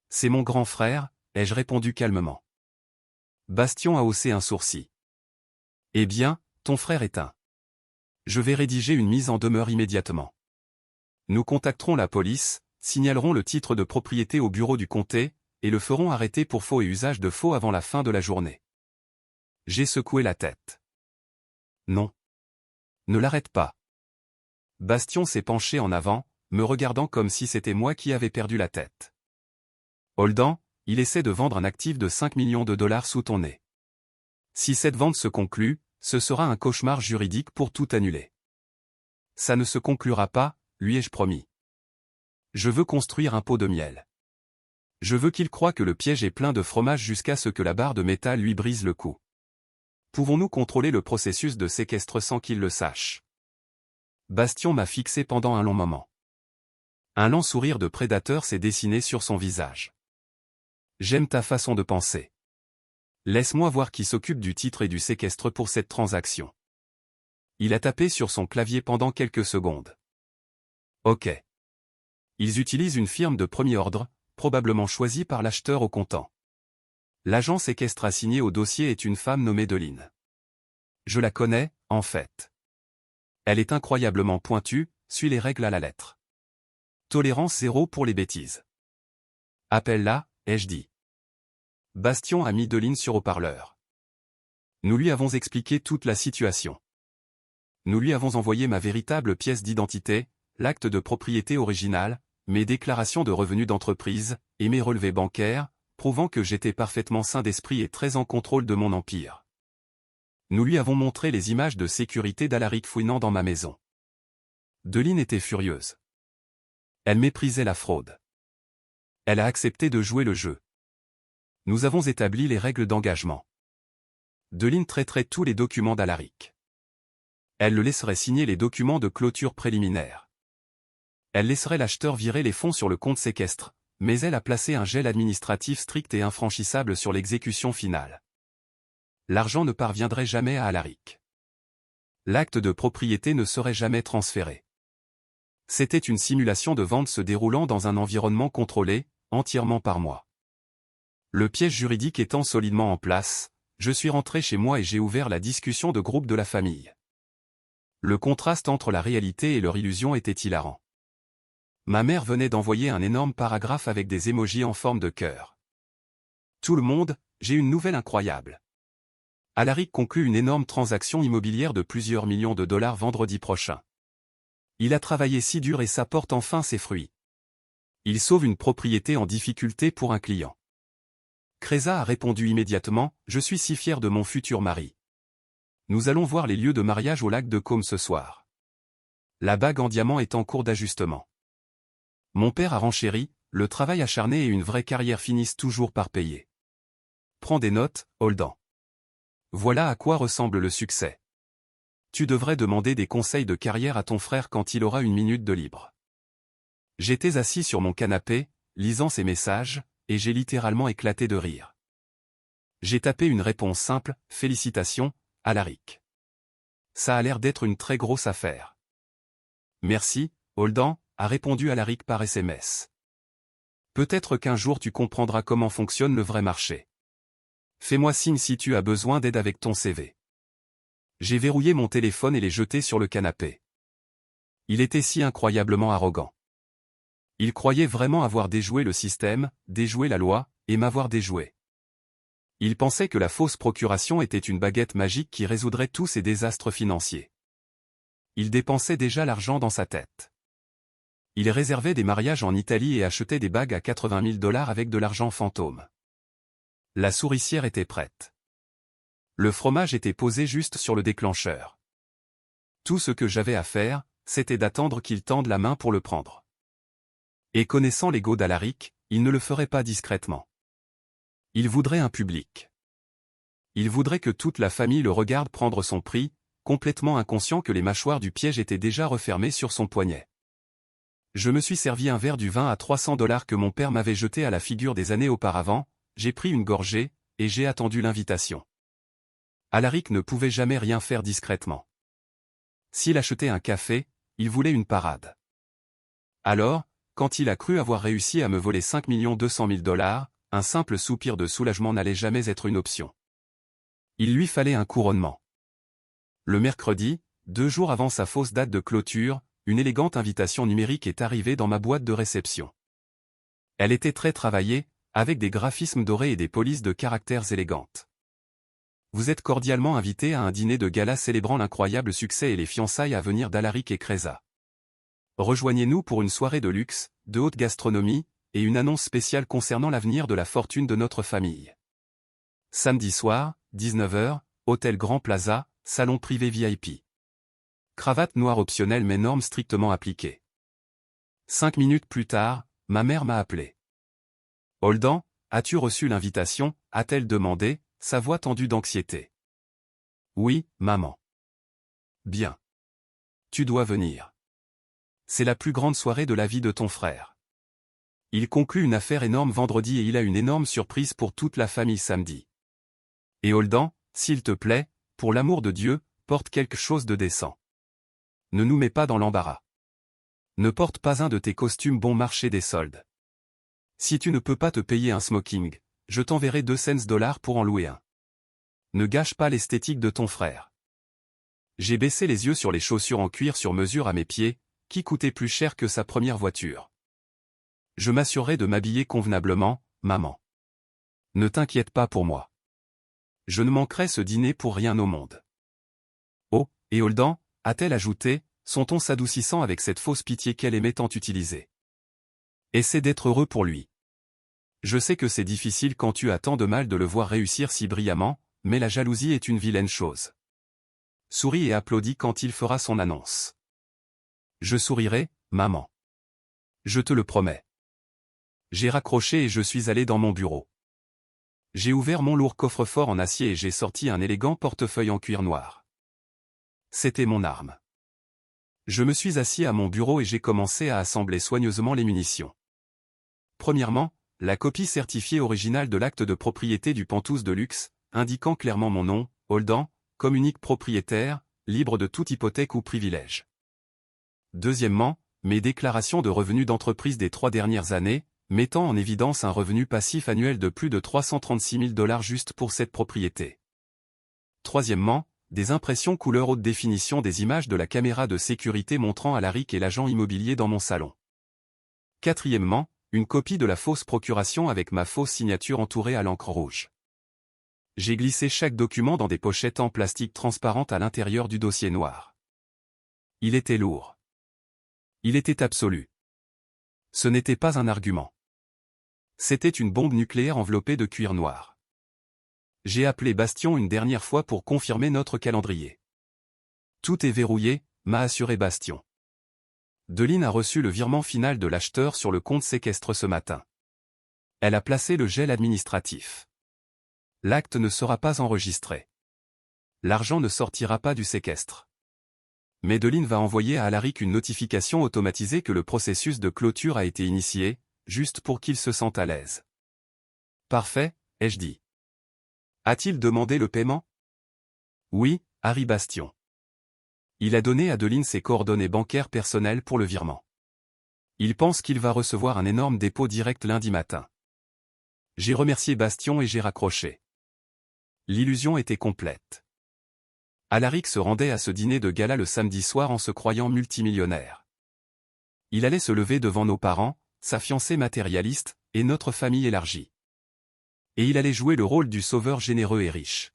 C'est mon grand frère, ai-je répondu calmement. Bastion a haussé un sourcil. Eh bien, ton frère est un. Je vais rédiger une mise en demeure immédiatement. Nous contacterons la police, signalerons le titre de propriété au bureau du comté, et le ferons arrêter pour faux et usage de faux avant la fin de la journée. J'ai secoué la tête. Non. Ne l'arrête pas. Bastion s'est penché en avant, me regardant comme si c'était moi qui avais perdu la tête. Holden, il essaie de vendre un actif de 5 millions de dollars sous ton nez. Si cette vente se conclut, ce sera un cauchemar juridique pour tout annuler. Ça ne se conclura pas, lui ai-je promis. Je veux construire un pot de miel. Je veux qu'il croie que le piège est plein de fromage jusqu'à ce que la barre de métal lui brise le cou. Pouvons-nous contrôler le processus de séquestre sans qu'il le sache? Bastion m'a fixé pendant un long moment. Un lent sourire de prédateur s'est dessiné sur son visage. J'aime ta façon de penser. Laisse-moi voir qui s'occupe du titre et du séquestre pour cette transaction. Il a tapé sur son clavier pendant quelques secondes. Ok. Ils utilisent une firme de premier ordre, probablement choisie par l'acheteur au comptant. L'agent séquestre assigné au dossier est une femme nommée Deline. Je la connais, en fait. Elle est incroyablement pointue, suit les règles à la lettre. Tolérance zéro pour les bêtises. Appelle-la, ai-je dit. Bastion a mis Deline sur haut-parleur. Nous lui avons expliqué toute la situation. Nous lui avons envoyé ma véritable pièce d'identité, l'acte de propriété original, mes déclarations de revenus d'entreprise, et mes relevés bancaires, prouvant que j'étais parfaitement sain d'esprit et très en contrôle de mon empire. Nous lui avons montré les images de sécurité d'Alaric fouinant dans ma maison. Deline était furieuse. Elle méprisait la fraude. Elle a accepté de jouer le jeu. Nous avons établi les règles d'engagement. Deline traiterait tous les documents d'Alaric. Elle le laisserait signer les documents de clôture préliminaire. Elle laisserait l'acheteur virer les fonds sur le compte séquestre, mais elle a placé un gel administratif strict et infranchissable sur l'exécution finale. L'argent ne parviendrait jamais à Alaric. L'acte de propriété ne serait jamais transféré. C'était une simulation de vente se déroulant dans un environnement contrôlé, entièrement par moi. Le piège juridique étant solidement en place, je suis rentré chez moi et j'ai ouvert la discussion de groupe de la famille. Le contraste entre la réalité et leur illusion était hilarant. Ma mère venait d'envoyer un énorme paragraphe avec des émojis en forme de cœur. Tout le monde, j'ai une nouvelle incroyable. Alaric conclut une énorme transaction immobilière de plusieurs millions de dollars vendredi prochain. Il a travaillé si dur et ça porte enfin ses fruits. Il sauve une propriété en difficulté pour un client. Cresa a répondu immédiatement, « Je suis si fier de mon futur mari. Nous allons voir les lieux de mariage au lac de Côme ce soir. La bague en diamant est en cours d'ajustement. » Mon père a renchéri, le travail acharné et une vraie carrière finissent toujours par payer. Prends des notes, Holdan. Voilà à quoi ressemble le succès. Tu devrais demander des conseils de carrière à ton frère quand il aura une minute de libre. J'étais assis sur mon canapé, lisant ces messages, et j'ai littéralement éclaté de rire. J'ai tapé une réponse simple, « Félicitations, Alaric. Ça a l'air d'être une très grosse affaire. » Merci, Holdan, a répondu Alaric par SMS. Peut-être qu'un jour tu comprendras comment fonctionne le vrai marché. Fais-moi signe si tu as besoin d'aide avec ton CV. J'ai verrouillé mon téléphone et l'ai jeté sur le canapé. Il était si incroyablement arrogant. Il croyait vraiment avoir déjoué le système, déjoué la loi, et m'avoir déjoué. Il pensait que la fausse procuration était une baguette magique qui résoudrait tous ses désastres financiers. Il dépensait déjà l'argent dans sa tête. Il réservait des mariages en Italie et achetait des bagues à 80 000 $ avec de l'argent fantôme. La souricière était prête. Le fromage était posé juste sur le déclencheur. Tout ce que j'avais à faire, c'était d'attendre qu'il tende la main pour le prendre. Et connaissant l'ego d'Alaric, il ne le ferait pas discrètement. Il voudrait un public. Il voudrait que toute la famille le regarde prendre son prix, complètement inconscient que les mâchoires du piège étaient déjà refermées sur son poignet. Je me suis servi un verre du vin à 300 $ que mon père m'avait jeté à la figure des années auparavant, j'ai pris une gorgée, et j'ai attendu l'invitation. Alaric ne pouvait jamais rien faire discrètement. S'il achetait un café, il voulait une parade. Alors, quand il a cru avoir réussi à me voler 5 200 000 $, un simple soupir de soulagement n'allait jamais être une option. Il lui fallait un couronnement. Le mercredi, 2 jours avant sa fausse date de clôture, une élégante invitation numérique est arrivée dans ma boîte de réception. Elle était très travaillée, avec des graphismes dorés et des polices de caractères élégantes. Vous êtes cordialement invité à un dîner de gala célébrant l'incroyable succès et les fiançailles à venir d'Alaric et Cresa. Rejoignez-nous pour une soirée de luxe, de haute gastronomie, et une annonce spéciale concernant l'avenir de la fortune de notre famille. Samedi soir, 19 h, Hôtel Grand Plaza, salon privé VIP. Cravate noire optionnelle mais normes strictement appliquées. 5 minutes plus tard, ma mère m'a appelé. « Holdan, as-tu reçu l'invitation » a-t-elle demandé, sa voix tendue d'anxiété. « Oui, maman. »« Bien. Tu dois venir. C'est la plus grande soirée de la vie de ton frère. Il conclut une affaire énorme vendredi et il a une énorme surprise pour toute la famille samedi. Et Holdan, s'il te plaît, pour l'amour de Dieu, porte quelque chose de décent. Ne nous mets pas dans l'embarras. Ne porte pas un de tes costumes bon marché des soldes. Si tu ne peux pas te payer un smoking, je t'enverrai 2 cents pour en louer un. Ne gâche pas l'esthétique de ton frère. J'ai baissé les yeux sur les chaussures en cuir sur mesure à mes pieds, qui coûtaient plus cher que sa première voiture. Je m'assurerai de m'habiller convenablement, maman. Ne t'inquiète pas pour moi. Je ne manquerai ce dîner pour rien au monde. Oh, et Holden, a-t-elle ajouté, son ton s'adoucissant avec cette fausse pitié qu'elle aimait tant utiliser. Essaie d'être heureux pour lui. Je sais que c'est difficile quand tu as tant de mal de le voir réussir si brillamment, mais la jalousie est une vilaine chose. Souris et applaudis quand il fera son annonce. Je sourirai, maman. Je te le promets. J'ai raccroché et je suis allé dans mon bureau. J'ai ouvert mon lourd coffre-fort en acier et j'ai sorti un élégant portefeuille en cuir noir. C'était mon arme. Je me suis assis à mon bureau et j'ai commencé à assembler soigneusement les munitions. Premièrement, la copie certifiée originale de l'acte de propriété du Pantouse de luxe, indiquant clairement mon nom, Holden, comme unique propriétaire, libre de toute hypothèque ou privilège. Deuxièmement, mes déclarations de revenus d'entreprise des 3 dernières années, mettant en évidence un revenu passif annuel de plus de 336 000 $ juste pour cette propriété. Troisièmement, des impressions couleur haute définition des images de la caméra de sécurité montrant Alaric et l'agent immobilier dans mon salon. Quatrièmement, une copie de la fausse procuration avec ma fausse signature entourée à l'encre rouge. J'ai glissé chaque document dans des pochettes en plastique transparente à l'intérieur du dossier noir. Il était lourd. Il était absolu. Ce n'était pas un argument. C'était une bombe nucléaire enveloppée de cuir noir. J'ai appelé Bastion une dernière fois pour confirmer notre calendrier. Tout est verrouillé, m'a assuré Bastion. Deline a reçu le virement final de l'acheteur sur le compte séquestre ce matin. Elle a placé le gel administratif. L'acte ne sera pas enregistré. L'argent ne sortira pas du séquestre. Mais Deline va envoyer à Alaric une notification automatisée que le processus de clôture a été initié, juste pour qu'il se sente à l'aise. Parfait, ai-je dit. A-t-il demandé le paiement? Oui, Harry Bastion. Il a donné à Deline ses coordonnées bancaires personnelles pour le virement. Il pense qu'il va recevoir un énorme dépôt direct lundi matin. J'ai remercié Bastion et j'ai raccroché. L'illusion était complète. Alaric se rendait à ce dîner de gala le samedi soir en se croyant multimillionnaire. Il allait se lever devant nos parents, sa fiancée matérialiste, et notre famille élargie. Et il allait jouer le rôle du sauveur généreux et riche.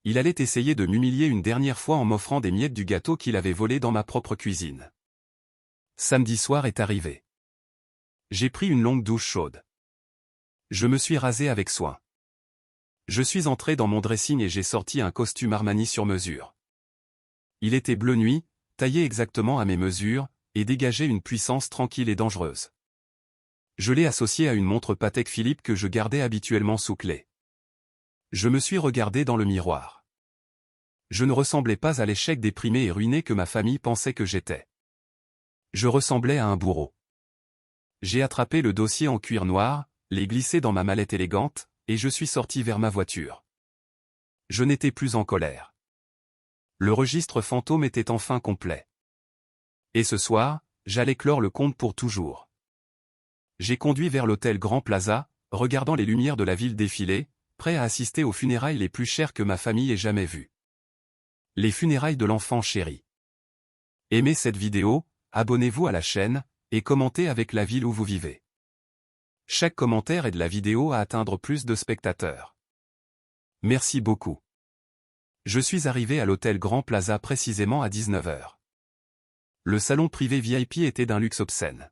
Il allait essayer de m'humilier une dernière fois en m'offrant des miettes du gâteau qu'il avait volé dans ma propre cuisine. Samedi soir est arrivé. J'ai pris une longue douche chaude. Je me suis rasé avec soin. Je suis entré dans mon dressing et j'ai sorti un costume Armani sur mesure. Il était bleu nuit, taillé exactement à mes mesures, et dégageait une puissance tranquille et dangereuse. Je l'ai associé à une montre Patek Philippe que je gardais habituellement sous clé. Je me suis regardé dans le miroir. Je ne ressemblais pas à l'échec déprimé et ruiné que ma famille pensait que j'étais. Je ressemblais à un bourreau. J'ai attrapé le dossier en cuir noir, l'ai glissé dans ma mallette élégante, et je suis sorti vers ma voiture. Je n'étais plus en colère. Le registre fantôme était enfin complet. Et ce soir, j'allais clore le compte pour toujours. J'ai conduit vers l'hôtel Grand Plaza, regardant les lumières de la ville défiler, prêt à assister aux funérailles les plus chères que ma famille ait jamais vues. Les funérailles de l'enfant chéri. Aimez cette vidéo, abonnez-vous à la chaîne, et commentez avec la ville où vous vivez. Chaque commentaire aide la vidéo à atteindre plus de spectateurs. Merci beaucoup. Je suis arrivé à l'hôtel Grand Plaza précisément à 19 h. Le salon privé VIP était d'un luxe obscène.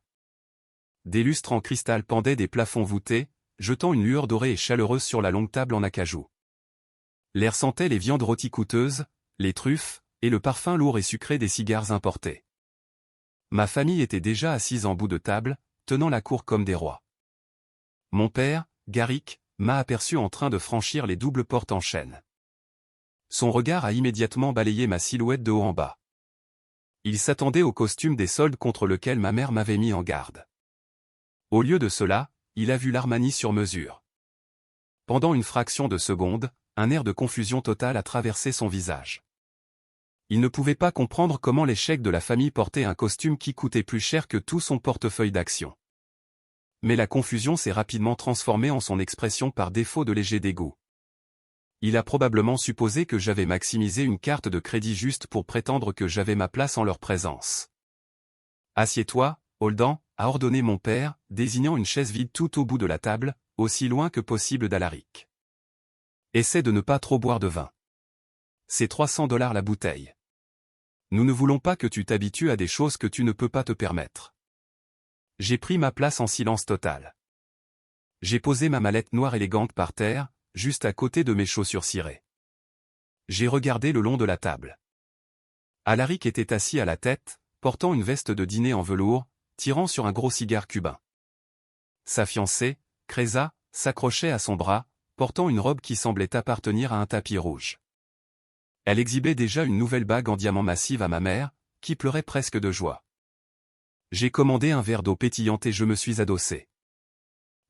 Des lustres en cristal pendaient des plafonds voûtés, jetant une lueur dorée et chaleureuse sur la longue table en acajou. L'air sentait les viandes rôties coûteuses, les truffes, et le parfum lourd et sucré des cigares importés. Ma famille était déjà assise en bout de table, tenant la cour comme des rois. Mon père, Garrick, m'a aperçu en train de franchir les doubles portes en chêne. Son regard a immédiatement balayé ma silhouette de haut en bas. Il s'attendait au costume des soldes contre lequel ma mère m'avait mis en garde. Au lieu de cela, il a vu l'Armani sur mesure. Pendant une fraction de seconde, un air de confusion totale a traversé son visage. Il ne pouvait pas comprendre comment les chèques de la famille portaient un costume qui coûtait plus cher que tout son portefeuille d'actions. Mais la confusion s'est rapidement transformée en son expression par défaut de léger dégoût. Il a probablement supposé que j'avais maximisé une carte de crédit juste pour prétendre que j'avais ma place en leur présence. « Assieds-toi, Holden », a ordonné mon père, désignant une chaise vide tout au bout de la table, aussi loin que possible d'Alaric. « Essaie de ne pas trop boire de vin. C'est $300 la bouteille. Nous ne voulons pas que tu t'habitues à des choses que tu ne peux pas te permettre. » J'ai pris ma place en silence total. J'ai posé ma mallette noire élégante par terre, juste à côté de mes chaussures cirées. J'ai regardé le long de la table. Alaric était assis à la tête, portant une veste de dîner en velours, tirant sur un gros cigare cubain. Sa fiancée, Kreza, s'accrochait à son bras, portant une robe qui semblait appartenir à un tapis rouge. Elle exhibait déjà une nouvelle bague en diamant massive à ma mère, qui pleurait presque de joie. J'ai commandé un verre d'eau pétillante et je me suis adossé.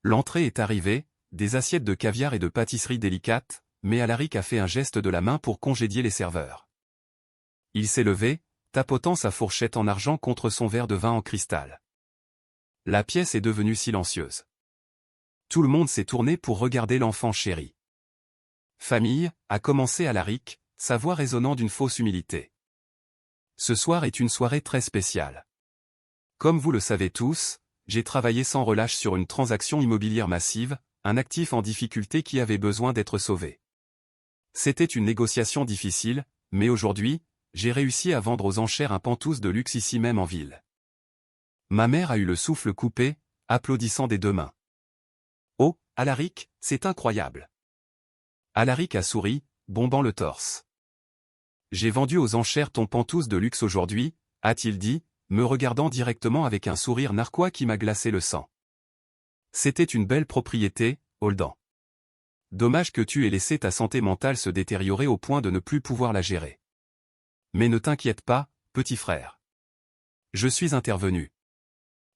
L'entrée est arrivée, des assiettes de caviar et de pâtisseries délicates, mais Alaric a fait un geste de la main pour congédier les serveurs. Il s'est levé, tapotant sa fourchette en argent contre son verre de vin en cristal. La pièce est devenue silencieuse. Tout le monde s'est tourné pour regarder l'enfant chéri. « Famille », a commencé Alaric, sa voix résonnant d'une fausse humilité. Ce soir est une soirée très spéciale. Comme vous le savez tous, j'ai travaillé sans relâche sur une transaction immobilière massive, un actif en difficulté qui avait besoin d'être sauvé. C'était une négociation difficile, mais aujourd'hui, j'ai réussi à vendre aux enchères un pantouse de luxe ici même en ville. Ma mère a eu le souffle coupé, applaudissant des deux mains. « Oh, Alaric, c'est incroyable !» Alaric a souri, bombant le torse. « J'ai vendu aux enchères ton pantouse de luxe aujourd'hui, » a-t-il dit, me regardant directement avec un sourire narquois qui m'a glacé le sang. « C'était une belle propriété, Holden. Dommage que tu aies laissé ta santé mentale se détériorer au point de ne plus pouvoir la gérer. Mais ne t'inquiète pas, petit frère. Je suis intervenu.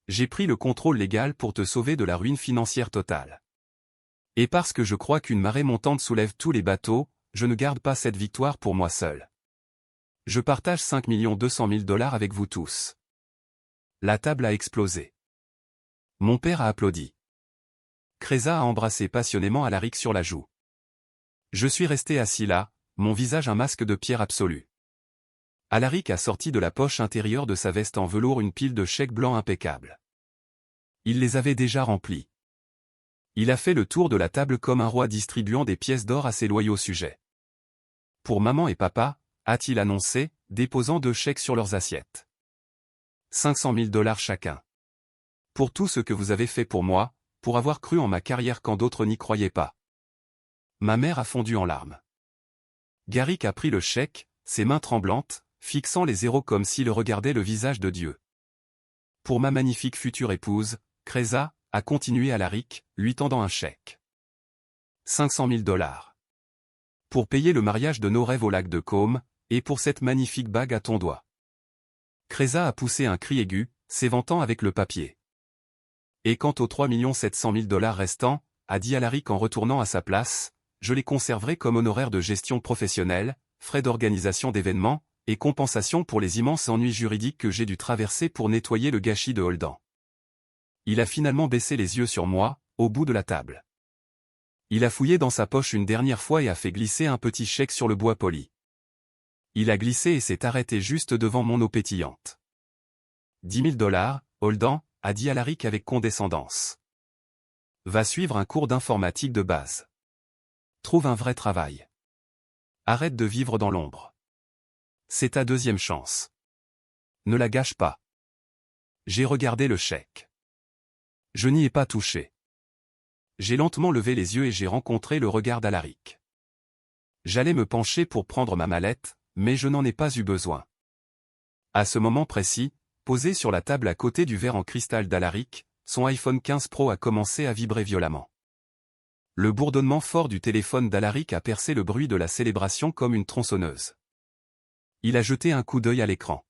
J'ai pris le contrôle légal pour te sauver de la ruine financière totale. Et parce que je crois qu'une marée montante soulève tous les bateaux, je ne garde pas cette victoire pour moi seul. Je partage 5 200 000 $ avec vous tous. » La table a explosé. Mon père a applaudi. Kreza a embrassé passionnément Alaric sur la joue. Je suis resté assis là, mon visage un masque de pierre absolue. Alaric a sorti de la poche intérieure de sa veste en velours une pile de chèques blancs impeccables. Il les avait déjà remplis. Il a fait le tour de la table comme un roi distribuant des pièces d'or à ses loyaux sujets. « Pour maman et papa », a-t-il annoncé, déposant 2 chèques sur leurs assiettes. 500 000 $ chacun. Pour tout ce que vous avez fait pour moi, pour avoir cru en ma carrière quand d'autres n'y croyaient pas. Ma mère a fondu en larmes. Garrick a pris le chèque, ses mains tremblantes, fixant les zéros comme s'il regardait le visage de Dieu. Pour ma magnifique future épouse, Kreza, a continué Alaric, lui tendant un chèque. 500 000 $. Pour payer le mariage de nos rêves au lac de Côme, et pour cette magnifique bague à ton doigt. Kreza a poussé un cri aigu, s'éventant avec le papier. Et quant aux 3 700 000 $ restants, a dit Alaric en retournant à sa place, je les conserverai comme honoraires de gestion professionnelle, frais d'organisation d'événements, et compensation pour les immenses ennuis juridiques que j'ai dû traverser pour nettoyer le gâchis de Holden. Il a finalement baissé les yeux sur moi, au bout de la table. Il a fouillé dans sa poche une dernière fois et a fait glisser un petit chèque sur le bois poli. Il a glissé et s'est arrêté juste devant mon eau pétillante. 10 000 $, Holden, a dit Alaric avec condescendance. Va suivre un cours d'informatique de base. Trouve un vrai travail. Arrête de vivre dans l'ombre. C'est ta deuxième chance. Ne la gâche pas. J'ai regardé le chèque. Je n'y ai pas touché. J'ai lentement levé les yeux et j'ai rencontré le regard d'Alaric. J'allais me pencher pour prendre ma mallette, mais je n'en ai pas eu besoin. À ce moment précis, posé sur la table à côté du verre en cristal d'Alaric, son iPhone 15 Pro a commencé à vibrer violemment. Le bourdonnement fort du téléphone d'Alaric a percé le bruit de la célébration comme une tronçonneuse. Il a jeté un coup d'œil à l'écran.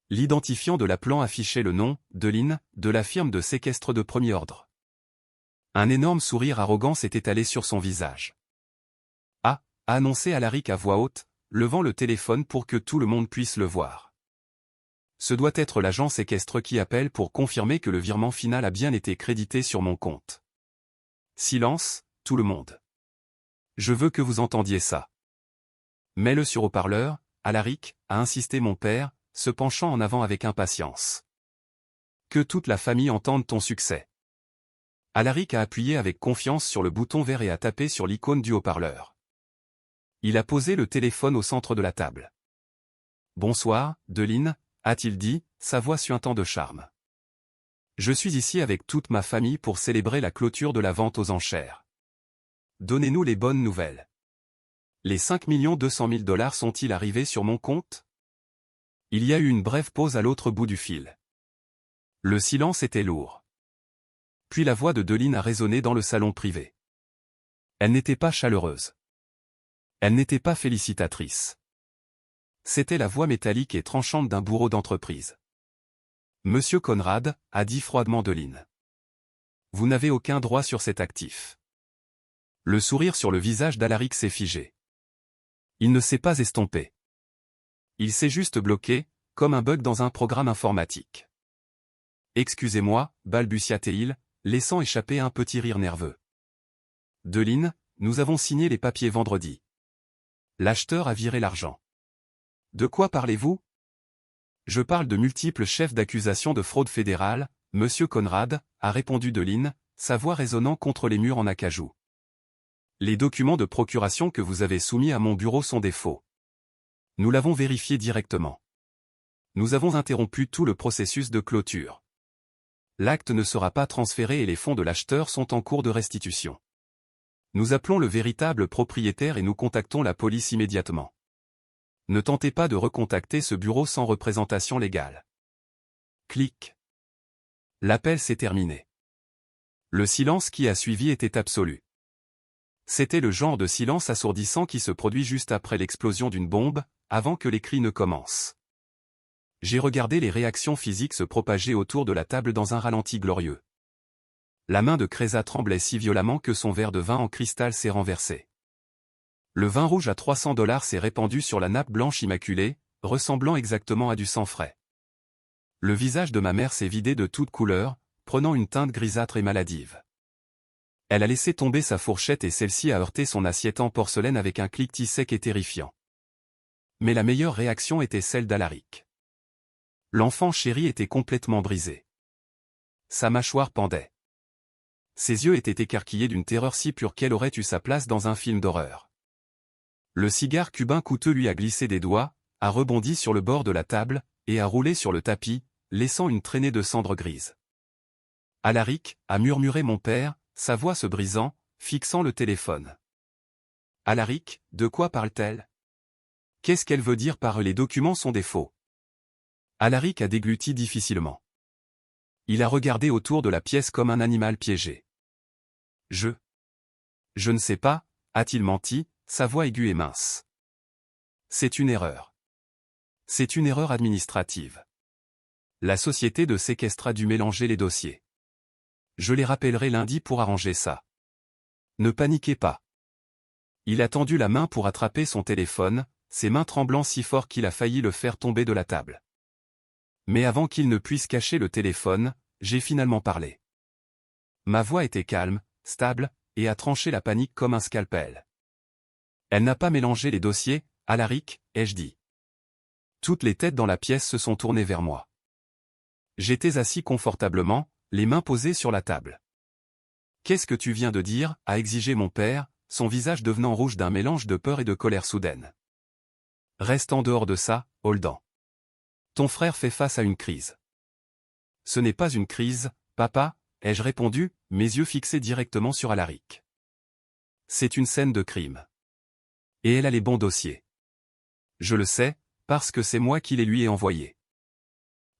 L'identifiant de l'appelant affichait le nom, Deline, de la firme de séquestre de premier ordre. Un énorme sourire arrogant s'est étalé sur son visage. Ah, a annoncé Alaric à voix haute, levant le téléphone pour que tout le monde puisse le voir. Ce doit être l'agence équestre qui appelle pour confirmer que le virement final a bien été crédité sur mon compte. Silence, tout le monde. Je veux que vous entendiez ça. Mets-le sur haut-parleur, Alaric, a insisté mon père, se penchant en avant avec impatience. Que toute la famille entende ton succès. Alaric a appuyé avec confiance sur le bouton vert et a tapé sur l'icône du haut-parleur. Il a posé le téléphone au centre de la table. Bonsoir, Deline, a-t-il dit, sa voix suintant de charme. Je suis ici avec toute ma famille pour célébrer la clôture de la vente aux enchères. Donnez-nous les bonnes nouvelles. Les 5 200 000 $ sont-ils arrivés sur mon compte? Il y a eu une brève pause à l'autre bout du fil. Le silence était lourd. Puis la voix de Deline a résonné dans le salon privé. Elle n'était pas chaleureuse. Elle n'était pas félicitatrice. C'était la voix métallique et tranchante d'un bourreau d'entreprise. Monsieur Conrad, a dit froidement Deline. Vous n'avez aucun droit sur cet actif. Le sourire sur le visage d'Alaric s'est figé. Il ne s'est pas estompé. Il s'est juste bloqué, comme un bug dans un programme informatique. Excusez-moi, balbutia-t-il, laissant échapper un petit rire nerveux. Deline, nous avons signé les papiers vendredi. L'acheteur a viré l'argent. De quoi parlez-vous? Je parle de multiples chefs d'accusation de fraude fédérale, monsieur Conrad, a répondu Deline, sa voix résonnant contre les murs en acajou. Les documents de procuration que vous avez soumis à mon bureau sont des faux. Nous l'avons vérifié directement. Nous avons interrompu tout le processus de clôture. L'acte ne sera pas transféré et les fonds de l'acheteur sont en cours de restitution. Nous appelons le véritable propriétaire et nous contactons la police immédiatement. Ne tentez pas de recontacter ce bureau sans représentation légale. Clic. L'appel s'est terminé. Le silence qui a suivi était absolu. C'était le genre de silence assourdissant qui se produit juste après l'explosion d'une bombe, avant que les cris ne commencent. J'ai regardé les réactions physiques se propager autour de la table dans un ralenti glorieux. La main de Créza tremblait si violemment que son verre de vin en cristal s'est renversé. Le vin rouge à 300 $ s'est répandu sur la nappe blanche immaculée, ressemblant exactement à du sang frais. Le visage de ma mère s'est vidé de toute couleur, prenant une teinte grisâtre et maladive. Elle a laissé tomber sa fourchette et celle-ci a heurté son assiette en porcelaine avec un cliquetis sec et terrifiant. Mais la meilleure réaction était celle d'Alaric. L'enfant chéri était complètement brisé. Sa mâchoire pendait. Ses yeux étaient écarquillés d'une terreur si pure qu'elle aurait eu sa place dans un film d'horreur. Le cigare cubain coûteux lui a glissé des doigts, a rebondi sur le bord de la table, et a roulé sur le tapis, laissant une traînée de cendres grises. Alaric, a murmuré mon père, sa voix se brisant, fixant le téléphone. Alaric, de quoi parle-t-elle? Qu'est-ce qu'elle veut dire par les documents sont des faux? Alaric a dégluti difficilement. Il a regardé autour de la pièce comme un animal piégé. Je ne sais pas, a-t-il menti, sa voix aiguë et mince. C'est une erreur. C'est une erreur administrative. La société de séquestre a dû mélanger les dossiers. Je les rappellerai lundi pour arranger ça. Ne paniquez pas. Il a tendu la main pour attraper son téléphone, ses mains tremblant si fort qu'il a failli le faire tomber de la table. Mais avant qu'il ne puisse cacher le téléphone, j'ai finalement parlé. Ma voix était calme, stable, et a tranché la panique comme un scalpel. Elle n'a pas mélangé les dossiers, Alaric, ai-je dit. Toutes les têtes dans la pièce se sont tournées vers moi. J'étais assis confortablement, les mains posées sur la table. Qu'est-ce que tu viens de dire, a exigé mon père, son visage devenant rouge d'un mélange de peur et de colère soudaine. Reste en dehors de ça, Holden. Ton frère fait face à une crise. Ce n'est pas une crise, papa, ai-je répondu, mes yeux fixés directement sur Alaric. C'est une scène de crime. Et elle a les bons dossiers. Je le sais, parce que c'est moi qui les lui ai envoyés.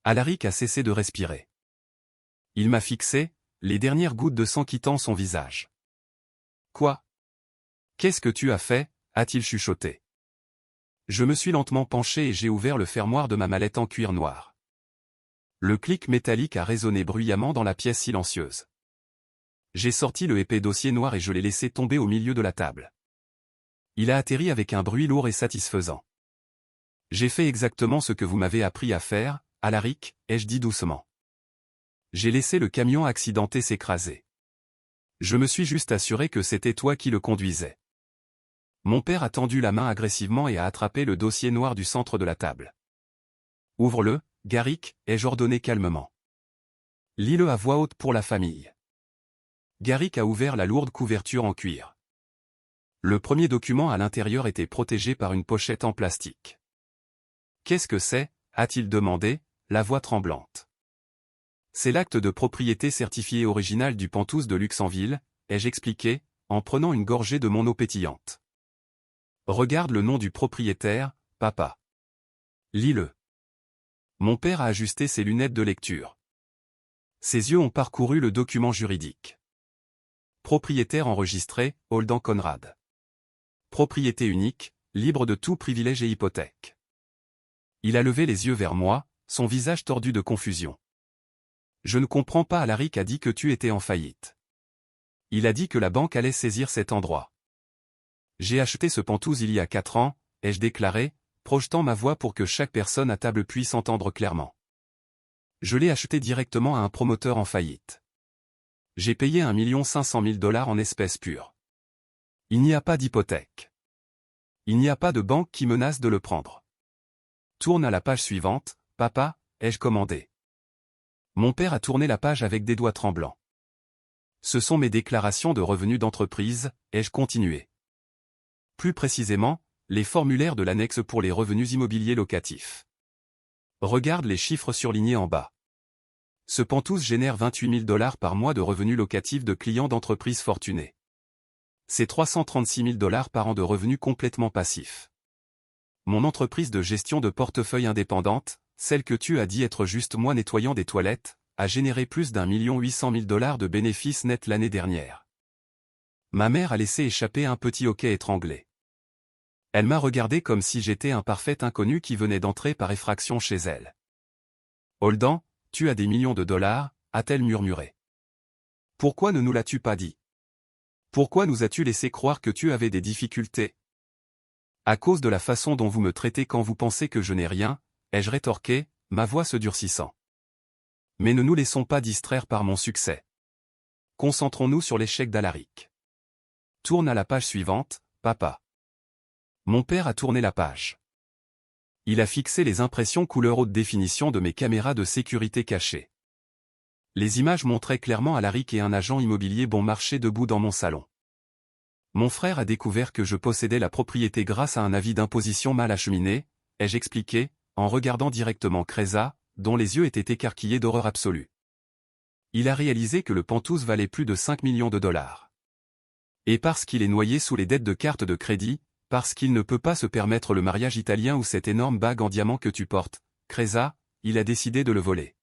Alaric a cessé de respirer. Il m'a fixé, les dernières gouttes de sang quittant son visage. Quoi? Qu'est-ce que tu as fait, a-t-il chuchoté. Je me suis lentement penché et j'ai ouvert le fermoir de ma mallette en cuir noir. Le clic métallique a résonné bruyamment dans la pièce silencieuse. J'ai sorti le épais dossier noir et je l'ai laissé tomber au milieu de la table. Il a atterri avec un bruit lourd et satisfaisant. J'ai fait exactement ce que vous m'avez appris à faire, Alaric, ai-je dit doucement. J'ai laissé le camion accidenté s'écraser. Je me suis juste assuré que c'était toi qui le conduisais. Mon père a tendu la main agressivement et a attrapé le dossier noir du centre de la table. Ouvre-le, Garrick, ai-je ordonné calmement. Lis-le à voix haute pour la famille. Garrick a ouvert la lourde couverture en cuir. Le premier document à l'intérieur était protégé par une pochette en plastique. Qu'est-ce que c'est, a-t-il demandé, la voix tremblante. C'est l'acte de propriété certifié original du Pantouse de Luxemville, ai-je expliqué, en prenant une gorgée de mon eau pétillante. Regarde le nom du propriétaire, papa. Lis-le. Mon père a ajusté ses lunettes de lecture. Ses yeux ont parcouru le document juridique. Propriétaire enregistré, Holden Conrad. Propriété unique, libre de tout privilège et hypothèque. Il a levé les yeux vers moi, son visage tordu de confusion. Je ne comprends pas, Alaric a dit que tu étais en faillite. Il a dit que la banque allait saisir cet endroit. J'ai acheté ce Pantouse il y a 4 ans, ai-je déclaré, projetant ma voix pour que chaque personne à table puisse entendre clairement. Je l'ai acheté directement à un promoteur en faillite. J'ai payé 1 500 000 $ en espèces pures. Il n'y a pas d'hypothèque. Il n'y a pas de banque qui menace de le prendre. Tourne à la page suivante, papa, ai-je commandé. Mon père a tourné la page avec des doigts tremblants. Ce sont mes déclarations de revenus d'entreprise, ai-je continué. Plus précisément, les formulaires de l'annexe pour les revenus immobiliers locatifs. Regarde les chiffres surlignés en bas. Ce Pantouse génère 28 000 $ par mois de revenus locatifs de clients d'entreprises fortunées. C'est 336 000 $ par an de revenus complètement passifs. Mon entreprise de gestion de portefeuille indépendante, celle que tu as dit être juste moi nettoyant des toilettes, a généré plus d'1 800 000 $ de bénéfices nets l'année dernière. Ma mère a laissé échapper un petit hoquet étranglé. Elle m'a regardé comme si j'étais un parfait inconnu qui venait d'entrer par effraction chez elle. Holden, tu as des millions de dollars, a-t-elle murmuré. Pourquoi ne nous l'as-tu pas dit? Pourquoi nous as-tu laissé croire que tu avais des difficultés? À cause de la façon dont vous me traitez quand vous pensez que je n'ai rien, ai-je rétorqué, ma voix se durcissant. Mais ne nous laissons pas distraire par mon succès. Concentrons-nous sur l'échec d'Alaric. Tourne à la page suivante, papa. Mon père a tourné la page. Il a fixé les impressions couleur haute définition de mes caméras de sécurité cachées. Les images montraient clairement Alaric et un agent immobilier bon marché debout dans mon salon. Mon frère a découvert que je possédais la propriété grâce à un avis d'imposition mal acheminé, ai-je expliqué, en regardant directement Cresa, dont les yeux étaient écarquillés d'horreur absolue. Il a réalisé que le Pantouse valait plus de 5 millions de dollars. Et parce qu'il est noyé sous les dettes de cartes de crédit, parce qu'il ne peut pas se permettre le mariage italien ou cette énorme bague en diamant que tu portes, Cresa, il a décidé de le voler.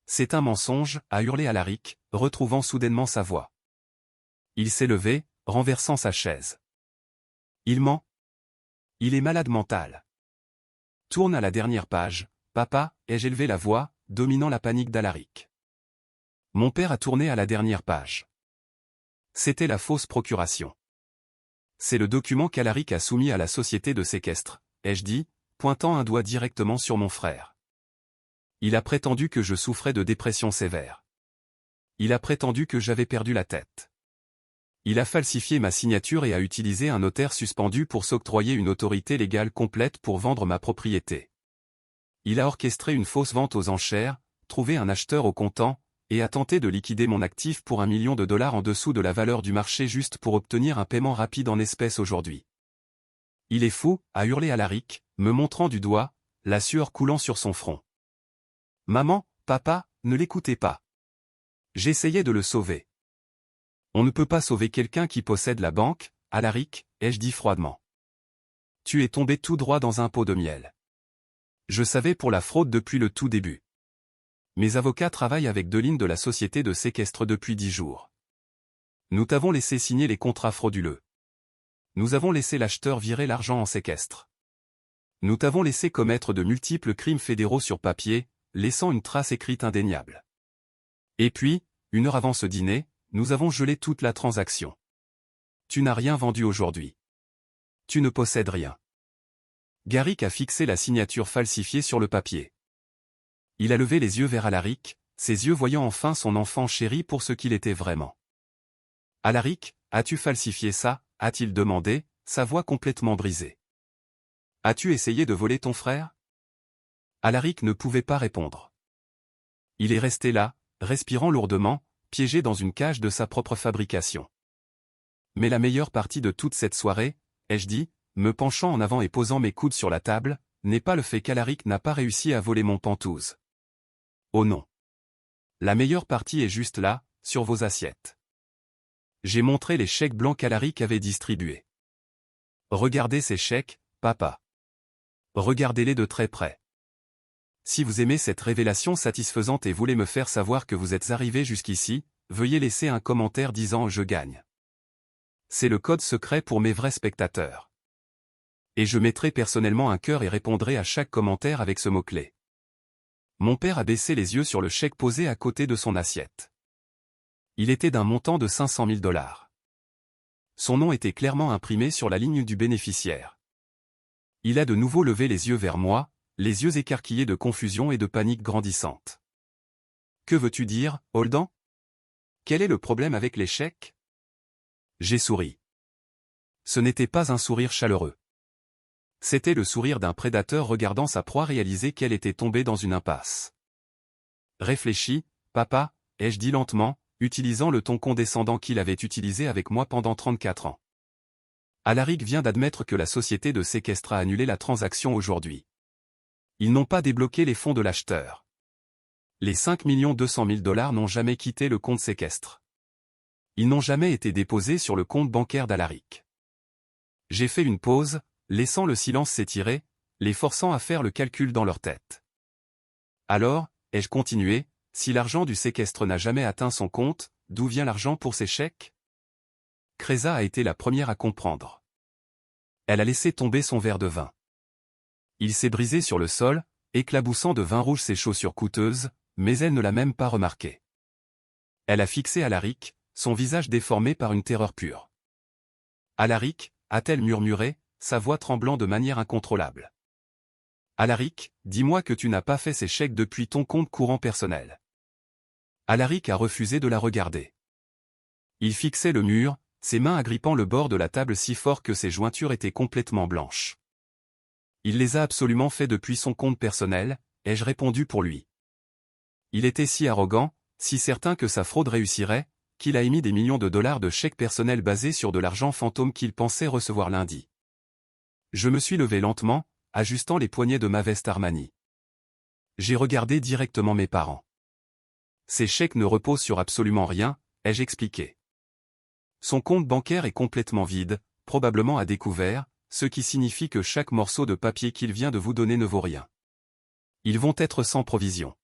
C'est un mensonge, a hurlé Alaric, retrouvant soudainement sa voix. Il s'est levé, renversant sa chaise. Il ment. Il est malade mental. Tourne à la dernière page, papa, ai-je élevé la voix, dominant la panique d'Alaric. Mon père a tourné à la dernière page. C'était la fausse procuration. C'est le document qu'Alaric a soumis à la société de séquestre, ai-je dit, pointant un doigt directement sur mon frère. Il a prétendu que je souffrais de dépression sévère. Il a prétendu que j'avais perdu la tête. Il a falsifié ma signature et a utilisé un notaire suspendu pour s'octroyer une autorité légale complète pour vendre ma propriété. Il a orchestré une fausse vente aux enchères, trouvé un acheteur au comptant, et a tenté de liquider mon actif pour 1 million de dollars en dessous de la valeur du marché juste pour obtenir un paiement rapide en espèces aujourd'hui. Il est fou, a hurlé Alaric, me montrant du doigt, la sueur coulant sur son front. Maman, papa, ne l'écoutez pas. J'essayais de le sauver. On ne peut pas sauver quelqu'un qui possède la banque, Alaric, ai-je dit froidement. Tu es tombé tout droit dans un pot de miel. Je savais pour la fraude depuis le tout début. Mes avocats travaillent avec Deline de la société de séquestre depuis 10 jours. Nous t'avons laissé signer les contrats frauduleux. Nous avons laissé l'acheteur virer l'argent en séquestre. Nous t'avons laissé commettre de multiples crimes fédéraux sur papier, laissant une trace écrite indéniable. Et puis, 1 heure avant ce dîner, nous avons gelé toute la transaction. Tu n'as rien vendu aujourd'hui. Tu ne possèdes rien. Garrick a fixé la signature falsifiée sur le papier. Il a levé les yeux vers Alaric, ses yeux voyant enfin son enfant chéri pour ce qu'il était vraiment. « Alaric, as-tu falsifié ça ?» a-t-il demandé, sa voix complètement brisée. « As-tu essayé de voler ton frère ?» Alaric ne pouvait pas répondre. Il est resté là, respirant lourdement, piégé dans une cage de sa propre fabrication. Mais la meilleure partie de toute cette soirée, ai-je dit, me penchant en avant et posant mes coudes sur la table, n'est pas le fait qu'Alaric n'a pas réussi à voler mon pantouse. Oh non. La meilleure partie est juste là, sur vos assiettes. J'ai montré les chèques blancs qu'Alaric avait distribués. Regardez ces chèques, papa. Regardez-les de très près. Si vous aimez cette révélation satisfaisante et voulez me faire savoir que vous êtes arrivé jusqu'ici, veuillez laisser un commentaire disant « Je gagne ». C'est le code secret pour mes vrais spectateurs. Et je mettrai personnellement un cœur et répondrai à chaque commentaire avec ce mot-clé. Mon père a baissé les yeux sur le chèque posé à côté de son assiette. Il était d'un montant de 500 000 $. Son nom était clairement imprimé sur la ligne du bénéficiaire. Il a de nouveau levé les yeux vers moi, les yeux écarquillés de confusion et de panique grandissante. « Que veux-tu dire, Holden ? Quel est le problème avec les chèques ?» J'ai souri. Ce n'était pas un sourire chaleureux. C'était le sourire d'un prédateur regardant sa proie réaliser qu'elle était tombée dans une impasse. « Réfléchis, papa, ai-je dit lentement, utilisant le ton condescendant qu'il avait utilisé avec moi pendant 34 ans. Alaric vient d'admettre que la société de séquestre a annulé la transaction aujourd'hui. Ils n'ont pas débloqué les fonds de l'acheteur. Les 5 200 000 $ n'ont jamais quitté le compte séquestre. Ils n'ont jamais été déposés sur le compte bancaire d'Alaric. J'ai fait une pause, laissant le silence s'étirer, les forçant à faire le calcul dans leur tête. Alors, ai-je continué, si l'argent du séquestre n'a jamais atteint son compte, d'où vient l'argent pour ces chèques ? Kreza a été la première à comprendre. Elle a laissé tomber son verre de vin. Il s'est brisé sur le sol, éclaboussant de vin rouge ses chaussures coûteuses, mais elle ne l'a même pas remarqué. Elle a fixé Alaric, son visage déformé par une terreur pure. « Alaric » a-t-elle murmuré, sa voix tremblant de manière incontrôlable. « Alaric, dis-moi que tu n'as pas fait ces chèques depuis ton compte courant personnel. » Alaric a refusé de la regarder. Il fixait le mur, ses mains agrippant le bord de la table si fort que ses jointures étaient complètement blanches. Il les a absolument fait depuis son compte personnel, ai-je répondu pour lui. Il était si arrogant, si certain que sa fraude réussirait, qu'il a émis des millions de dollars de chèques personnels basés sur de l'argent fantôme qu'il pensait recevoir lundi. Je me suis levé lentement, ajustant les poignets de ma veste Armani. J'ai regardé directement mes parents. Ces chèques ne reposent sur absolument rien, ai-je expliqué. Son compte bancaire est complètement vide, probablement à découvert, ce qui signifie que chaque morceau de papier qu'il vient de vous donner ne vaut rien. Ils vont être sans provision.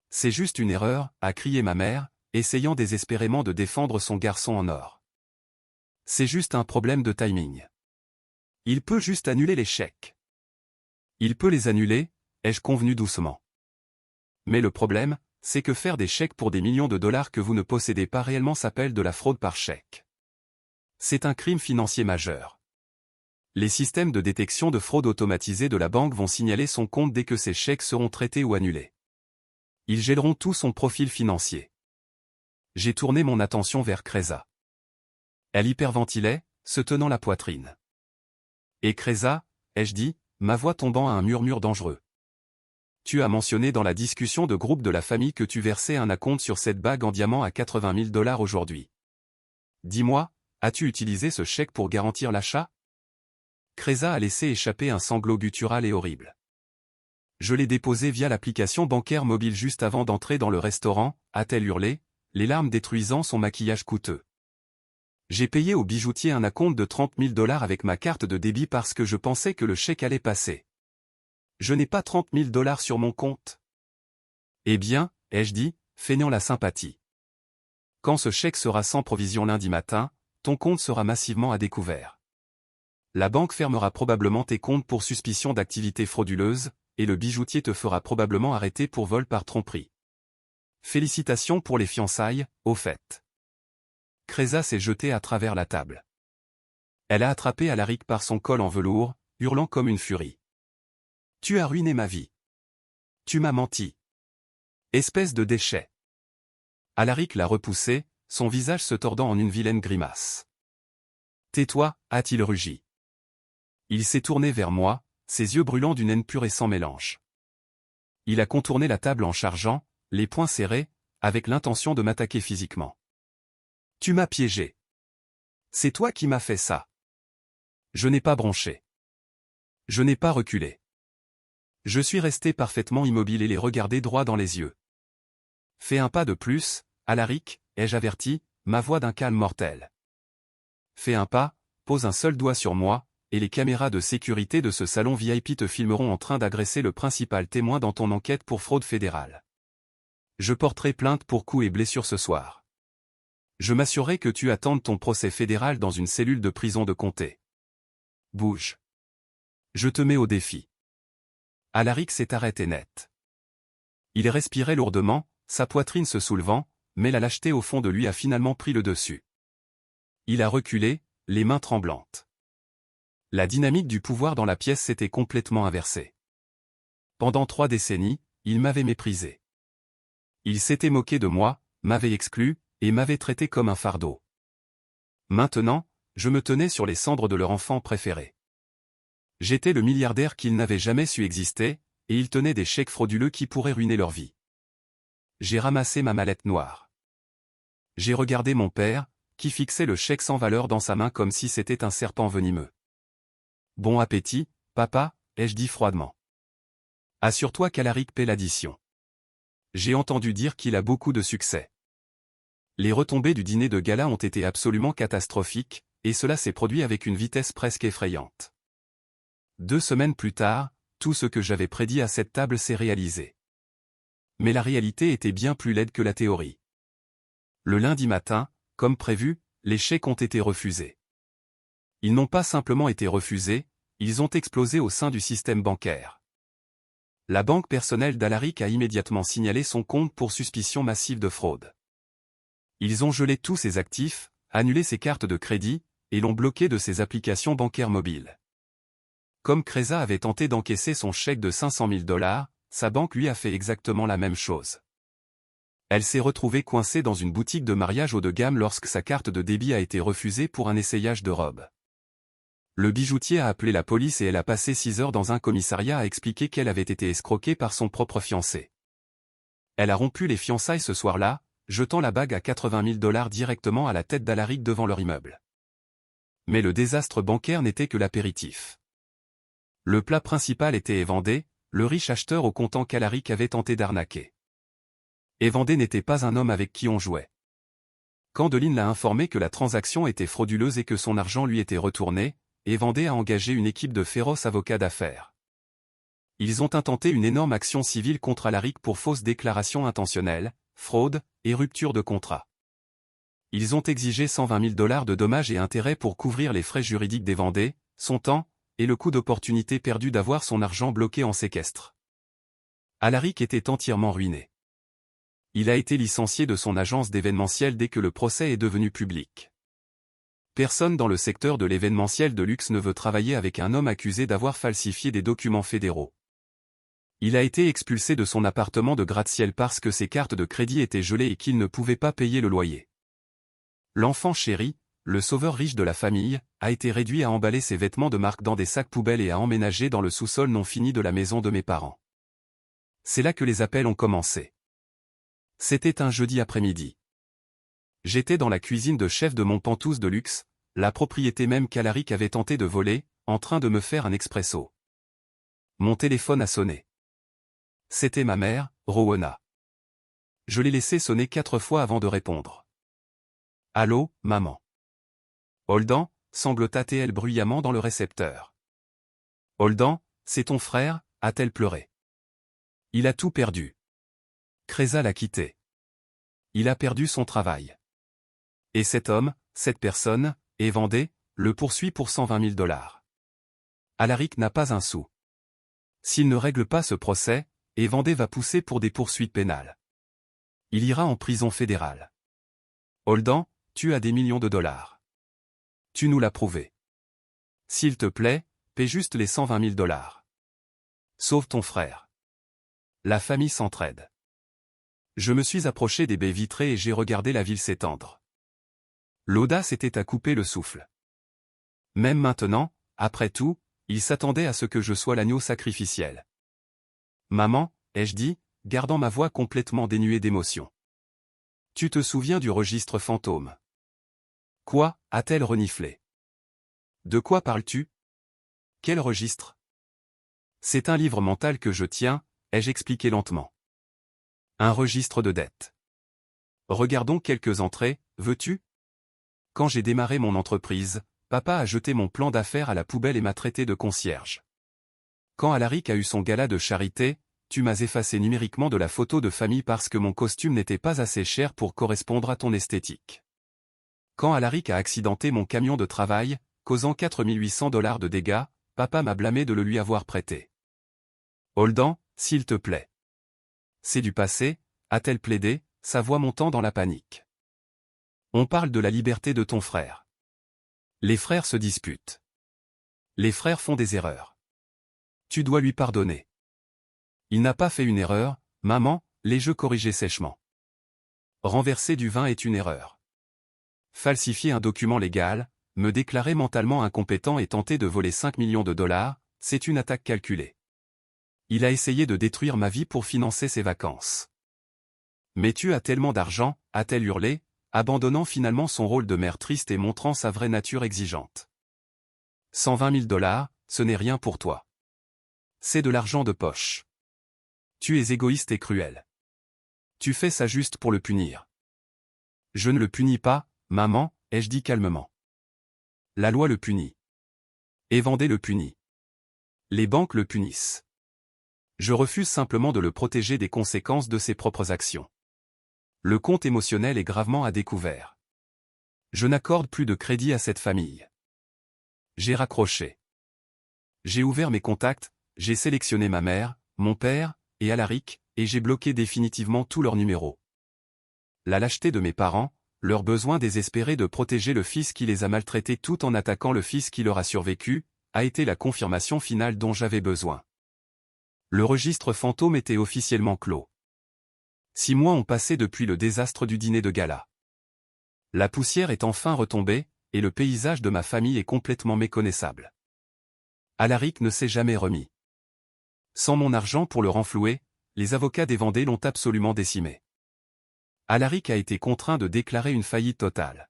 C'est juste une erreur, a crié ma mère, essayant désespérément de défendre son garçon en or. C'est juste un problème de timing. Il peut juste annuler les chèques. Il peut les annuler, ai-je convenu doucement. Mais le problème, c'est que faire des chèques pour des millions de dollars que vous ne possédez pas réellement s'appelle de la fraude par chèque. C'est un crime financier majeur. Les systèmes de détection de fraude automatisés de la banque vont signaler son compte dès que ces chèques seront traités ou annulés. Ils gèleront tout son profil financier. J'ai tourné mon attention vers Kreza. Elle hyperventilait, se tenant la poitrine. Et Kreza, ai-je dit, ma voix tombant à un murmure dangereux. Tu as mentionné dans la discussion de groupe de la famille que tu versais un acompte sur cette bague en diamant à 80 000 $ aujourd'hui. Dis-moi, as-tu utilisé ce chèque pour garantir l'achat ? Kreza a laissé échapper un sanglot guttural et horrible. Je l'ai déposé via l'application bancaire mobile juste avant d'entrer dans le restaurant, a-t-elle hurlé, les larmes détruisant son maquillage coûteux. J'ai payé au bijoutier un acompte de 30 000 $ avec ma carte de débit parce que je pensais que le chèque allait passer. Je n'ai pas 30 000 $ sur mon compte. Eh bien, ai-je dit, feignant la sympathie. Quand ce chèque sera sans provision lundi matin, ton compte sera massivement à découvert. La banque fermera probablement tes comptes pour suspicion d'activité frauduleuse, et le bijoutier te fera probablement arrêter pour vol par tromperie. Félicitations pour les fiançailles, au fait. Kreza s'est jetée à travers la table. Elle a attrapé Alaric par son col en velours, hurlant comme une furie. « Tu as ruiné ma vie. Tu m'as menti. Espèce de déchet. » Alaric l'a repoussé, son visage se tordant en une vilaine grimace. « Tais-toi, a-t-il rugi. Il s'est tourné vers moi, ses yeux brûlants d'une haine pure et sans mélange. Il a contourné la table en chargeant, les poings serrés, avec l'intention de m'attaquer physiquement. « Tu m'as piégé. C'est toi qui m'as fait ça. » Je n'ai pas bronché. Je n'ai pas reculé. Je suis resté parfaitement immobile et les regardé droit dans les yeux. « Fais un pas de plus, Alaric, ai-je averti, ma voix d'un calme mortel. Fais un pas, pose un seul doigt sur moi, et les caméras de sécurité de ce salon VIP te filmeront en train d'agresser le principal témoin dans ton enquête pour fraude fédérale. Je porterai plainte pour coups et blessures ce soir. Je m'assurerai que tu attendes ton procès fédéral dans une cellule de prison de comté. Bouge. Je te mets au défi. » Alaric s'est arrêté net. Il respirait lourdement, sa poitrine se soulevant, mais la lâcheté au fond de lui a finalement pris le dessus. Il a reculé, les mains tremblantes. La dynamique du pouvoir dans la pièce s'était complètement inversée. Pendant 3 décennies, il m'avait méprisé. Il s'était moqué de moi, m'avait exclu, et m'avait traité comme un fardeau. Maintenant, je me tenais sur les cendres de leur enfant préféré. J'étais le milliardaire qu'ils n'avaient jamais su exister, et ils tenaient des chèques frauduleux qui pourraient ruiner leur vie. J'ai ramassé ma mallette noire. J'ai regardé mon père, qui fixait le chèque sans valeur dans sa main comme si c'était un serpent venimeux. « Bon appétit, papa, » ai-je dit froidement. « Assure-toi qu'Alaric paie l'addition. J'ai entendu dire qu'il a beaucoup de succès. » Les retombées du dîner de gala ont été absolument catastrophiques, et cela s'est produit avec une vitesse presque effrayante. 2 semaines plus tard, tout ce que j'avais prédit à cette table s'est réalisé. Mais la réalité était bien plus laide que la théorie. Le lundi matin, comme prévu, les chèques ont été refusés. Ils n'ont pas simplement été refusés, ils ont explosé au sein du système bancaire. La banque personnelle d'Alaric a immédiatement signalé son compte pour suspicion massive de fraude. Ils ont gelé tous ses actifs, annulé ses cartes de crédit, et l'ont bloqué de ses applications bancaires mobiles. Comme Cresa avait tenté d'encaisser son chèque de 500 000 $, sa banque lui a fait exactement la même chose. Elle s'est retrouvée coincée dans une boutique de mariage haut de gamme lorsque sa carte de débit a été refusée pour un essayage de robe. Le bijoutier a appelé la police et elle a passé 6 heures dans un commissariat à expliquer qu'elle avait été escroquée par son propre fiancé. Elle a rompu les fiançailles ce soir-là, jetant la bague à 80 000 $ directement à la tête d'Alaric devant leur immeuble. Mais le désastre bancaire n'était que l'apéritif. Le plat principal était Evandé, le riche acheteur au comptant qu'Alaric avait tenté d'arnaquer. Evandé n'était pas un homme avec qui on jouait. Quand Deline l'a informé que la transaction était frauduleuse et que son argent lui était retourné, Evandé a engagé une équipe de féroces avocats d'affaires. Ils ont intenté une énorme action civile contre Alaric pour fausses déclarations intentionnelles, fraude et rupture de contrat. Ils ont exigé 120 000 $ de dommages et intérêts pour couvrir les frais juridiques d'Evandé, son temps, et le coût d'opportunité perdu d'avoir son argent bloqué en séquestre. Alaric était entièrement ruiné. Il a été licencié de son agence d'événementiel dès que le procès est devenu public. Personne dans le secteur de l'événementiel de luxe ne veut travailler avec un homme accusé d'avoir falsifié des documents fédéraux. Il a été expulsé de son appartement de gratte-ciel parce que ses cartes de crédit étaient gelées et qu'il ne pouvait pas payer le loyer. L'enfant chéri, le sauveur riche de la famille, a été réduit à emballer ses vêtements de marque dans des sacs poubelles et à emménager dans le sous-sol non fini de la maison de mes parents. C'est là que les appels ont commencé. C'était un jeudi après-midi. J'étais dans la cuisine de chef de mon Pantouse de luxe, la propriété même qu'Alaric avait tenté de voler, en train de me faire un expresso. Mon téléphone a sonné. C'était ma mère, Rowena. Je l'ai laissé sonner 4 fois avant de répondre. « Allô, maman. » Holdan, sanglota-t-elle bruyamment dans le récepteur. « Holdan, c'est ton frère » a-t-elle pleuré. « Il a tout perdu. Cresa l'a quitté. Il a perdu son travail. Et cet homme, cette personne, Evandé, le poursuit pour 120 000 $. Alaric n'a pas un sou. S'il ne règle pas ce procès, Evandé va pousser pour des poursuites pénales. Il ira en prison fédérale. Holdan, tu as des millions de $. Tu nous l'as prouvé. s'il te plaît, paie juste les 120 000 $. Sauve ton frère. La famille s'entraide. Je me suis approché des baies vitrées et j'ai regardé la ville s'étendre. L'audace était à couper le souffle. Même maintenant, après tout, il s'attendait à ce que je sois l'agneau sacrificiel. Maman, ai-je dit, gardant ma voix complètement dénuée d'émotion. Tu te souviens du registre fantôme? Quoi, a-t-elle reniflé? De quoi parles-tu? Quel registre? C'est un livre mental que je tiens, ai-je expliqué lentement. Un registre de dettes. Regardons quelques entrées, veux-tu? Quand j'ai démarré mon entreprise, papa a jeté mon plan d'affaires à la poubelle et m'a traité de concierge. Quand Alaric a eu son gala de charité, tu m'as effacé numériquement de la photo de famille parce que mon costume n'était pas assez cher pour correspondre à ton esthétique. Quand Alaric a accidenté mon camion de travail, causant 4 800 $ de dégâts, papa m'a blâmé de le lui avoir prêté. Holden, s'il te plaît. C'est du passé, a-t-elle plaidé, sa voix montant dans la panique. On parle de la liberté de ton frère. Les frères se disputent. Les frères font des erreurs. Tu dois lui pardonner. Il n'a pas fait une erreur, maman, l'ai-je corrigé sèchement. Renverser du vin est une erreur. Falsifier un document légal, me déclarer mentalement incompétent et tenter de voler 5 millions de $, c'est une attaque calculée. Il a essayé de détruire ma vie pour financer ses vacances. Mais tu as tellement d'argent, a-t-elle hurlé, abandonnant finalement son rôle de mère triste et montrant sa vraie nature exigeante. 120 000 $, ce n'est rien pour toi. C'est de l'argent de poche. Tu es égoïste et cruel. Tu fais ça juste pour le punir. Je ne le punis pas, maman, ai-je dit calmement. La loi le punit. Evander le punit. Les banques le punissent. Je refuse simplement de le protéger des conséquences de ses propres actions. Le compte émotionnel est gravement à découvert. Je n'accorde plus de crédit à cette famille. J'ai raccroché. J'ai ouvert mes contacts, j'ai sélectionné ma mère, mon père, et Alaric, et j'ai bloqué définitivement tous leurs numéros. La lâcheté de mes parents, leur besoin désespéré de protéger le fils qui les a maltraités tout en attaquant le fils qui leur a survécu, a été la confirmation finale dont j'avais besoin. Le registre fantôme était officiellement clos. 6 mois ont passé depuis le désastre du dîner de gala. La poussière est enfin retombée, et le paysage de ma famille est complètement méconnaissable. Alaric ne s'est jamais remis. Sans mon argent pour le renflouer, les avocats des Vendée l'ont absolument décimé. Alaric a été contraint de déclarer une faillite totale.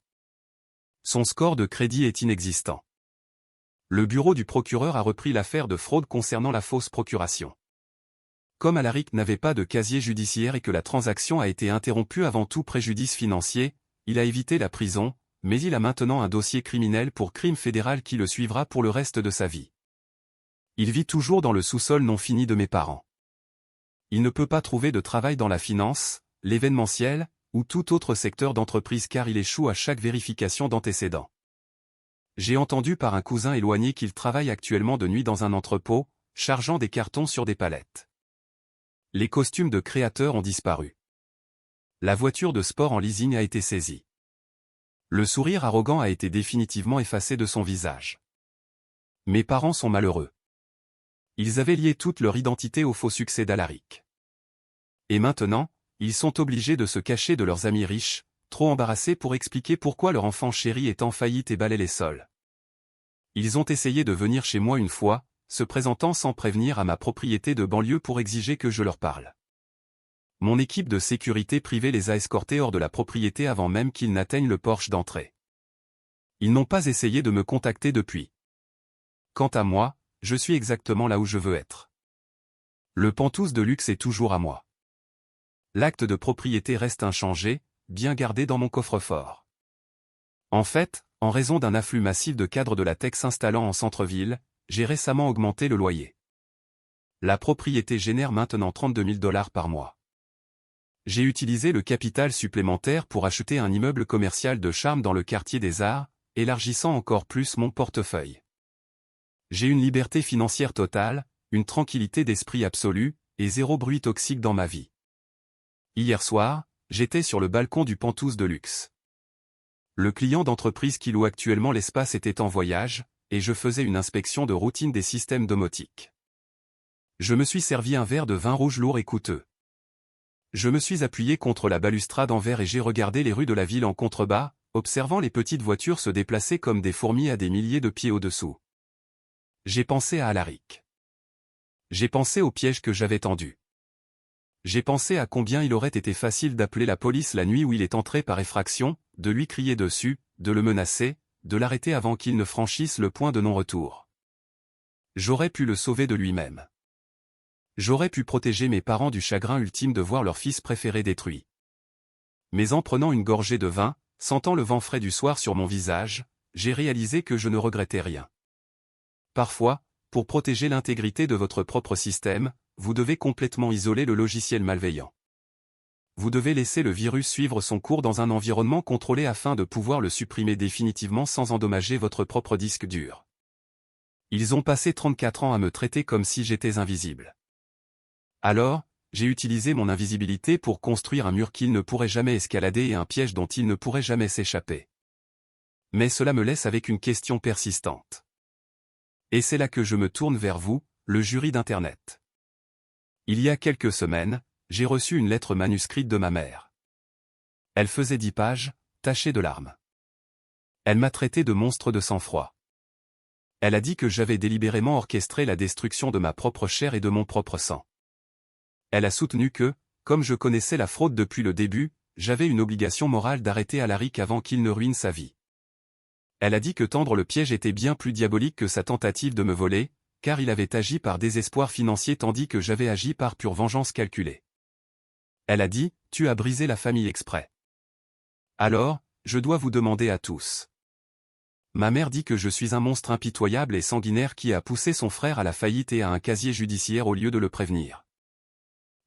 Son score de crédit est inexistant. Le bureau du procureur a repris l'affaire de fraude concernant la fausse procuration. Comme Alaric n'avait pas de casier judiciaire et que la transaction a été interrompue avant tout préjudice financier, il a évité la prison, mais il a maintenant un dossier criminel pour crime fédéral qui le suivra pour le reste de sa vie. Il vit toujours dans le sous-sol non fini de mes parents. Il ne peut pas trouver de travail dans la finance, l'événementiel, ou tout autre secteur d'entreprise car il échoue à chaque vérification d'antécédents. J'ai entendu par un cousin éloigné qu'il travaille actuellement de nuit dans un entrepôt, chargeant des cartons sur des palettes. Les costumes de créateurs ont disparu. La voiture de sport en leasing a été saisie. Le sourire arrogant a été définitivement effacé de son visage. Mes parents sont malheureux. Ils avaient lié toute leur identité au faux succès d'Alaric. Et maintenant, ils sont obligés de se cacher de leurs amis riches, trop embarrassés pour expliquer pourquoi leur enfant chéri est en faillite et balaie les sols. Ils ont essayé de venir chez moi une fois, se présentant sans prévenir à ma propriété de banlieue pour exiger que je leur parle. Mon équipe de sécurité privée les a escortés hors de la propriété avant même qu'ils n'atteignent le porche d'entrée. Ils n'ont pas essayé de me contacter depuis. Quant à moi, je suis exactement là où je veux être. Le pantouse de luxe est toujours à moi. L'acte de propriété reste inchangé, bien gardé dans mon coffre-fort. En fait, en raison d'un afflux massif de cadres de la tech s'installant en centre-ville, j'ai récemment augmenté le loyer. La propriété génère maintenant 32 000 $ par mois. J'ai utilisé le capital supplémentaire pour acheter un immeuble commercial de charme dans le quartier des Arts, élargissant encore plus mon portefeuille. J'ai une liberté financière totale, une tranquillité d'esprit absolue, et zéro bruit toxique dans ma vie. Hier soir, j'étais sur le balcon du pantouse de luxe. Le client d'entreprise qui loue actuellement l'espace était en voyage, et je faisais une inspection de routine des systèmes domotiques. Je me suis servi un verre de vin rouge lourd et coûteux. Je me suis appuyé contre la balustrade en verre et j'ai regardé les rues de la ville en contrebas, observant les petites voitures se déplacer comme des fourmis à des milliers de pieds au-dessous. J'ai pensé à Alaric. J'ai pensé au piège que j'avais tendu. J'ai pensé à combien il aurait été facile d'appeler la police la nuit où il est entré par effraction, de lui crier dessus, de le menacer, de l'arrêter avant qu'il ne franchisse le point de non-retour. J'aurais pu le sauver de lui-même. J'aurais pu protéger mes parents du chagrin ultime de voir leur fils préféré détruit. Mais en prenant une gorgée de vin, sentant le vent frais du soir sur mon visage, j'ai réalisé que je ne regrettais rien. Parfois, pour protéger l'intégrité de votre propre système, vous devez complètement isoler le logiciel malveillant. Vous devez laisser le virus suivre son cours dans un environnement contrôlé afin de pouvoir le supprimer définitivement sans endommager votre propre disque dur. Ils ont passé 34 ans à me traiter comme si j'étais invisible. Alors, j'ai utilisé mon invisibilité pour construire un mur qu'il ne pourrait jamais escalader et un piège dont il ne pourrait jamais s'échapper. Mais cela me laisse avec une question persistante. Et c'est là que je me tourne vers vous, le jury d'Internet. Il y a quelques semaines, j'ai reçu une lettre manuscrite de ma mère. Elle faisait 10 pages, tachée de larmes. Elle m'a traité de monstre de sang-froid. Elle a dit que j'avais délibérément orchestré la destruction de ma propre chair et de mon propre sang. Elle a soutenu que, comme je connaissais la fraude depuis le début, j'avais une obligation morale d'arrêter Alaric avant qu'il ne ruine sa vie. Elle a dit que tendre le piège était bien plus diabolique que sa tentative de me voler, car il avait agi par désespoir financier tandis que j'avais agi par pure vengeance calculée. Elle a dit, tu as brisé la famille exprès. Alors, je dois vous demander à tous. Ma mère dit que je suis un monstre impitoyable et sanguinaire qui a poussé son frère à la faillite et à un casier judiciaire au lieu de le prévenir.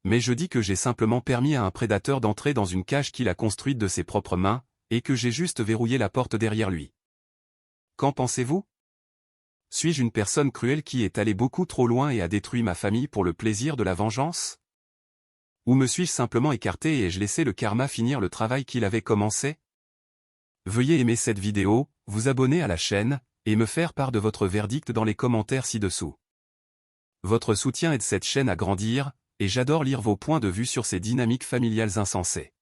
Mais je dis que j'ai simplement permis à un prédateur d'entrer dans une cage qu'il a construite de ses propres mains, et que j'ai juste verrouillé la porte derrière lui. Qu'en pensez-vous ? Suis-je une personne cruelle qui est allée beaucoup trop loin et a détruit ma famille pour le plaisir de la vengeance ? Ou me suis-je simplement écarté et ai-je laissé le karma finir le travail qu'il avait commencé ? Veuillez aimer cette vidéo, vous abonner à la chaîne, et me faire part de votre verdict dans les commentaires ci-dessous. Votre soutien aide cette chaîne à grandir, et j'adore lire vos points de vue sur ces dynamiques familiales insensées.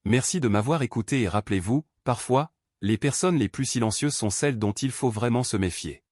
Merci de m'avoir écouté et rappelez-vous, parfois, les personnes les plus silencieuses sont celles dont il faut vraiment se méfier.